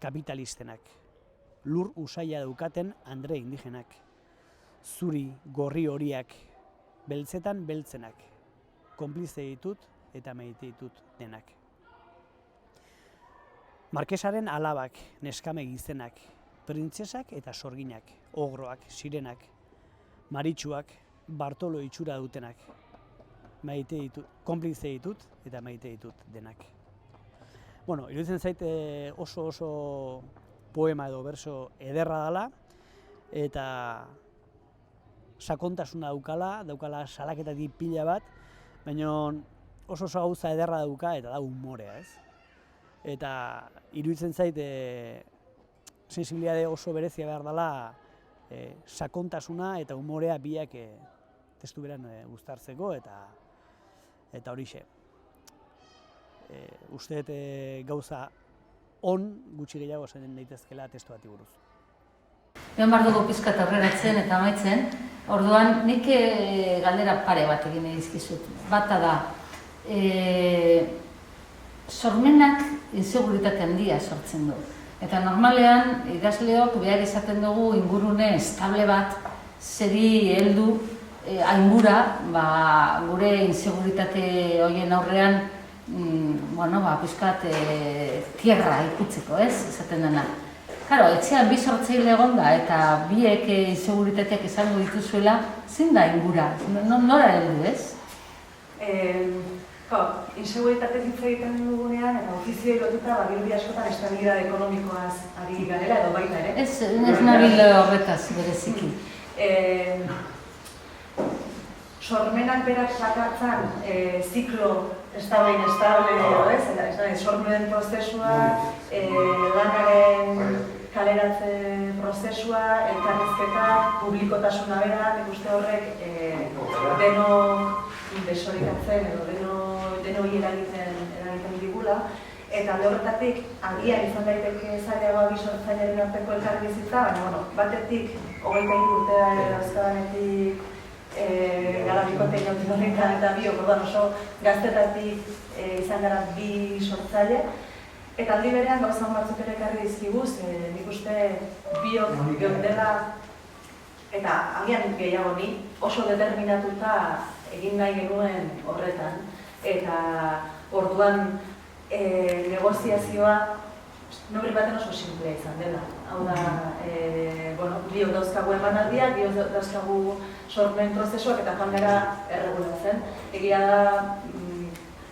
kapitalistenak, lur usaila daukaten andre indigenak, zuri gorri horiak, beltzetan beltzenak, konplize ditut eta maite ditut denak. Markesaren alabak, neskame gizenak, printzesak eta sorginak, ogroak, sirenak, maritsuak, Bartolo itxura dutenak, maite ditut, konplize ditut eta maite ditut denak. Bueno, iruditzen zait oso poema edo berso ederra dela, eta sakontasuna daukala salaketatik pila bat, baina oso gauza ederra dauka eta da humorea, ez? Eta iruditzen zait sensibilitate oso berezia behar dela sakontasuna eta humorea biak testu beran uztartzeko, eta horixe. Uste dut gauza gutxi gehiago esan daitezkeela testu bati buruz. Egon behar dugu pizkat aurreratzen eta amaitzen, orduan nik galdera pare bat egin dizkizut. Bata da, sormenak inseguritate handia sortzen du. Eta normalean, idazleok behar izaten dugu ingurune estable bat, zeri heldu, aingura, gure inseguritate horien aurrean, pizkat tierra ikutzeko, ez, esaten dena. Karo, etxean bi sortzaile egonda eta biek inseguritateak izango dituzuela, zein da ingura? Nora heldu, ez? Inseguritate hitz egiten dugunean, eta ofizioei lotuta, badirudi askotan estabilidade ekonomikoaz ari garela edo baita ere. Ez nabil horretaz bereziki. Sormenak berak sakartzan ziklo estabain estable edo ez, sormenen prozesua, lanaren kaleratze prozesua, elkarrizketak, publikotasuna bera, ikuste horrek denok desorekatzen edo denoi eragiten digula. Eta alde horretatik, agian izan daiteke zailagoa bi sortzailearen arteko elkarbizitza, baina batetik 23 urtea dauzkadanetik gara bikote inoten horretan eta biok, oso gaztetatik izan gara bi sortzaile. Eta aldi berean gauzan batzuk ere ekarri dizkiguz, nik uste biok geundela eta agian gehiago ni oso determinatuta egin nahi genuen horretan. Eta orduan negoziazioa neurri baten oso simplea izan dela. Hau da, biok dauzkagu emanaldiak, biok dauzkagu sormen prozesuak eta joan gara erregulatzen. Egia da,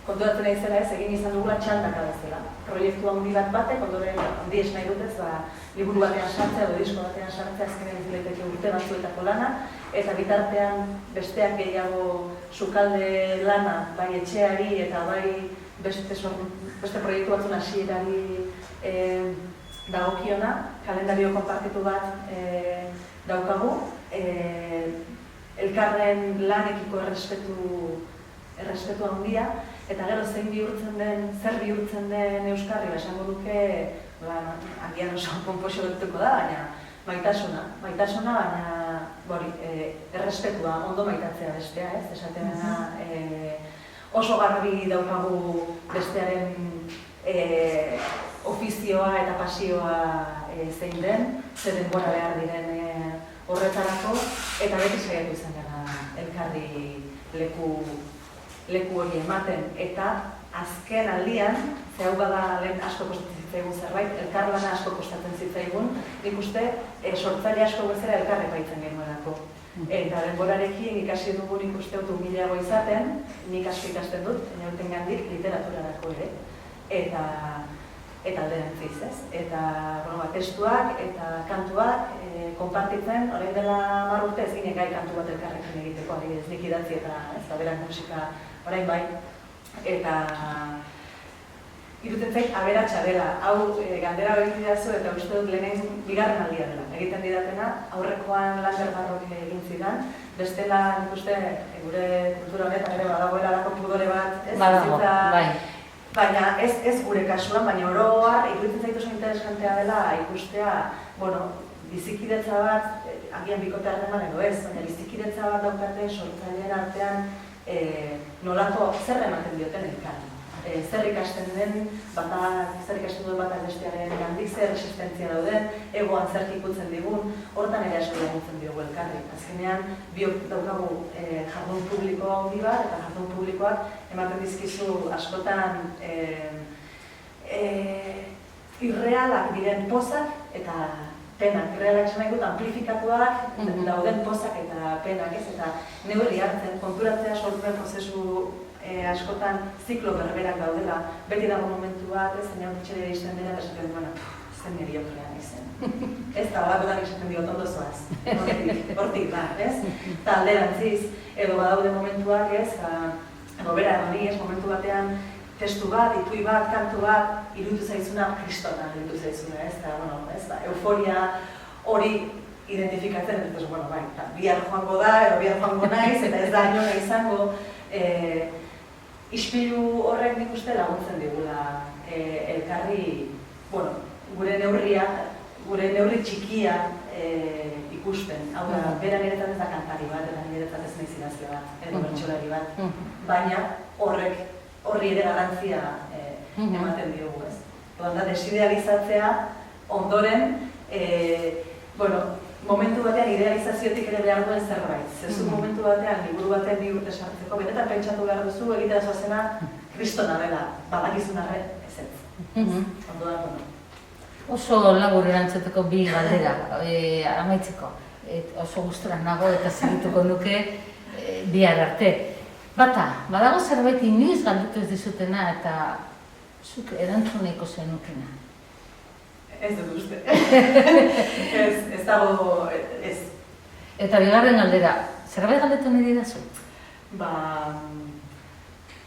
konturatzen nahi zela ez, egin izan dugula txandaka bezala. Proiektu handi bat batek, ondoren handi ez nahi dutez, liburu batean sartzea edo disko batean sartzea azkenen zileteke urte batzuetako lana, eta bitartean besteak gehiago sukalde lana, bai etxeari eta bai beste proiektu batzun hasierari dagokiona, kalendario konpartitu bat daukagu, elkarren lanekiko errespetu handia, eta gero zer bihurtzen den euskarri, esango duke, agian oso konpoxo dituko da, baina maitasuna, baina errespetua, ondo maitatzea bestea, ez, esaten dena, oso garbi daukagu bestearen ofizioa eta pasioa zein den, ze denbora behar diren horretarako, eta beti saiatu izan gara elkarri leku hori ematen. Eta azken aldian, ze hau bada lehen asko kostatzen zitzaigun zerbait, elkarlana asko kostatzen zitzaigun, nik uste sortzaile asko bezala elkarre baitzen genuelako. Eta denborarekin ikasi dugu nik uste dut humileago izaten, nik asko ikasten dut, inauten gandik literaturarako ere, eta alderantziz, ez? Eta testuak eta kantuak konpartitzen, orain dela 10 urte ez ginen gai kantu bat elkarrekin egiteko, adibidez nik idatzi eta berak musika orain bai, eta iruditzen zait aberatsa dela. Hau galdera hori didazu eta uste dut lehenen bigarren aldia dela. Egiten didatena, aurrekoan Lander Barrok egin zidan, bestela nik uste gure kultura honetan ere badagoela lako pudore bat, ez? Badago, bai. Baina ez gure kasuan, baina oroar, iruditzen zaitu oso interesantea dela ikustea, bizikidetza bat, agian bikote harreman edo ez, baina bizikidetza bat daukate sortzaileen artean nolako zer ematen dioten elkarri. Zer ikasten den, zer ikasten duen batak bestearen gandik, zer resistentzia dauden, egoan zer ikutzen digun, hortan ere asko laguntzen diogu elkarri. Azkenean, biok daukagu jardun publiko handi bat, eta jardun publikoak ematen dizkizu askotan irrealak diren pozak eta penak. Irrealak esan nahi dut, amplifikatuak dauden pozak eta penak, ez? Eta neurri hartzen, konturatzea sortzen prozesu askotan ziklo berberak daudela, beti dago momentu bat, ez, zaina gutxere izten dira, eta esaten duena, zen niri okrean izen. Ez da, balakotan esaten diot ondo zoaz, hortik da, ez? Eta alderantziz, edo badaude momentuak, ez, edo bera hori, ez, momentu batean testu bat, itui bat, kantu bat, iruditu zaizuna, kristona iruditu zaizuna, ez, eta, euforia hori identifikatzen, ez, bihar joango da, edo bihar joango naiz, eta ez da inola izango, ispilu horrek nik uste laguntzen digula elkarri, gure neurri txikia ikusten. Hau da, bera niretzat ez da kantari bat, eta niretzat ez naiz idazle bat, edo bertsolari bat, baina horri ere garantzia ematen diogu, ez. Da, desidealizatzea ondoren, momentu batean idealizaziotik ere behar duen zerbait. Zezu momentu batean, liburu batean 2 urte sartzeko, benetan pentsatu behar duzu, egitera zoazena, kristona dela, badakizun arren, ez ez. Ondoan, Oso labur erantzuteko bi galdera amaitzeko. Oso gustura nago eta segituko nuke bihar arte. Bata, badago zerbait inoiz galdetu ez dizutena eta zuk erantzuneko zenukena. Ez dut uste. Ez dago, ez. Eta bigarren galdera, zerbait galdetu nahi didazu?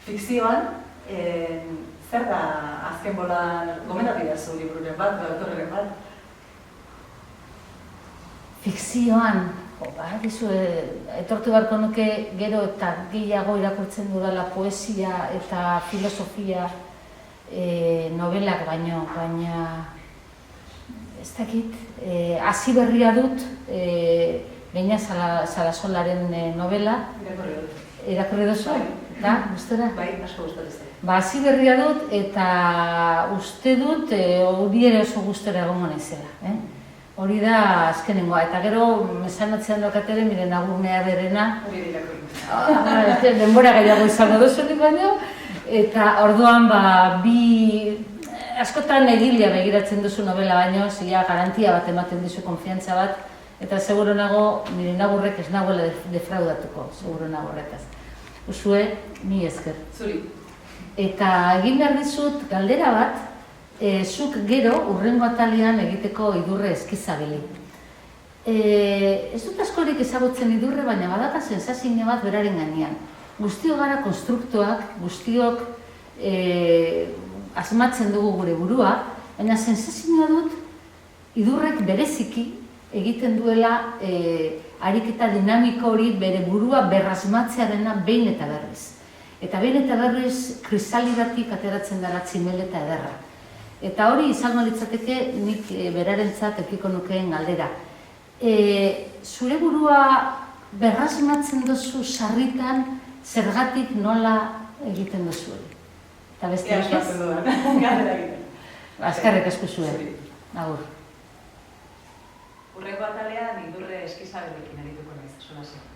Fikzioan, zer da azken bolan gomendatu didazu libururen bat, autorren bat? Fikzioan, etortu beharko nuke gero eta gehiago irakurtzen dudala poesia eta filosofia novelak baino, baina ez dakit, hasi berria dut Beña Sarasolaren novela. Irakurri duzu? Da, gustora? Bai, asko gustatu zen. Hasi berria dut eta uste dut hori ere oso gustora egongo naizela. Hori da azkenengoa, eta gero mesanatzean daukatere, miren agurnea berena. Hori irakurri. Denbora gehiago izango duzunik baino, eta orduan askotan egilea begiratzen duzu novela baino, zila garantia bat ematen dizu konfiantza bat, eta seguro nago, nire nagurrek ez nagoela defraudatuko, seguro nagurretaz. Usue, mi esker. Zuri. Eta egin behar dizut galdera bat, zuk gero hurrengo atalean egiteko idurre eskizabili. Ez dut askorik ezagutzen idurre, baina badaka sensazio bat beraren gainean. Guztiok gara konstruktoak, guztiok asmatzen dugu gure burua, baina sensazioa dut idurrek bereziki egiten duela ariketa dinamiko hori bere burua berrasmatzearena behin eta berriz. Eta behin eta berriz kristaliratik ateratzen dara tximel eta ederra. Eta hori izango litzateke nik berarentzat edukiko nukeen galdera. Zure burua berrasmatzen duzu sarritan zergatik nola egiten duzu hori. Eta besterik ez? Asmatzen dudan, galdera egiten. Azkarrek asko zuen. Agur. Hurrengo atalean idurre eskizabelekin arituko naiz, solasean.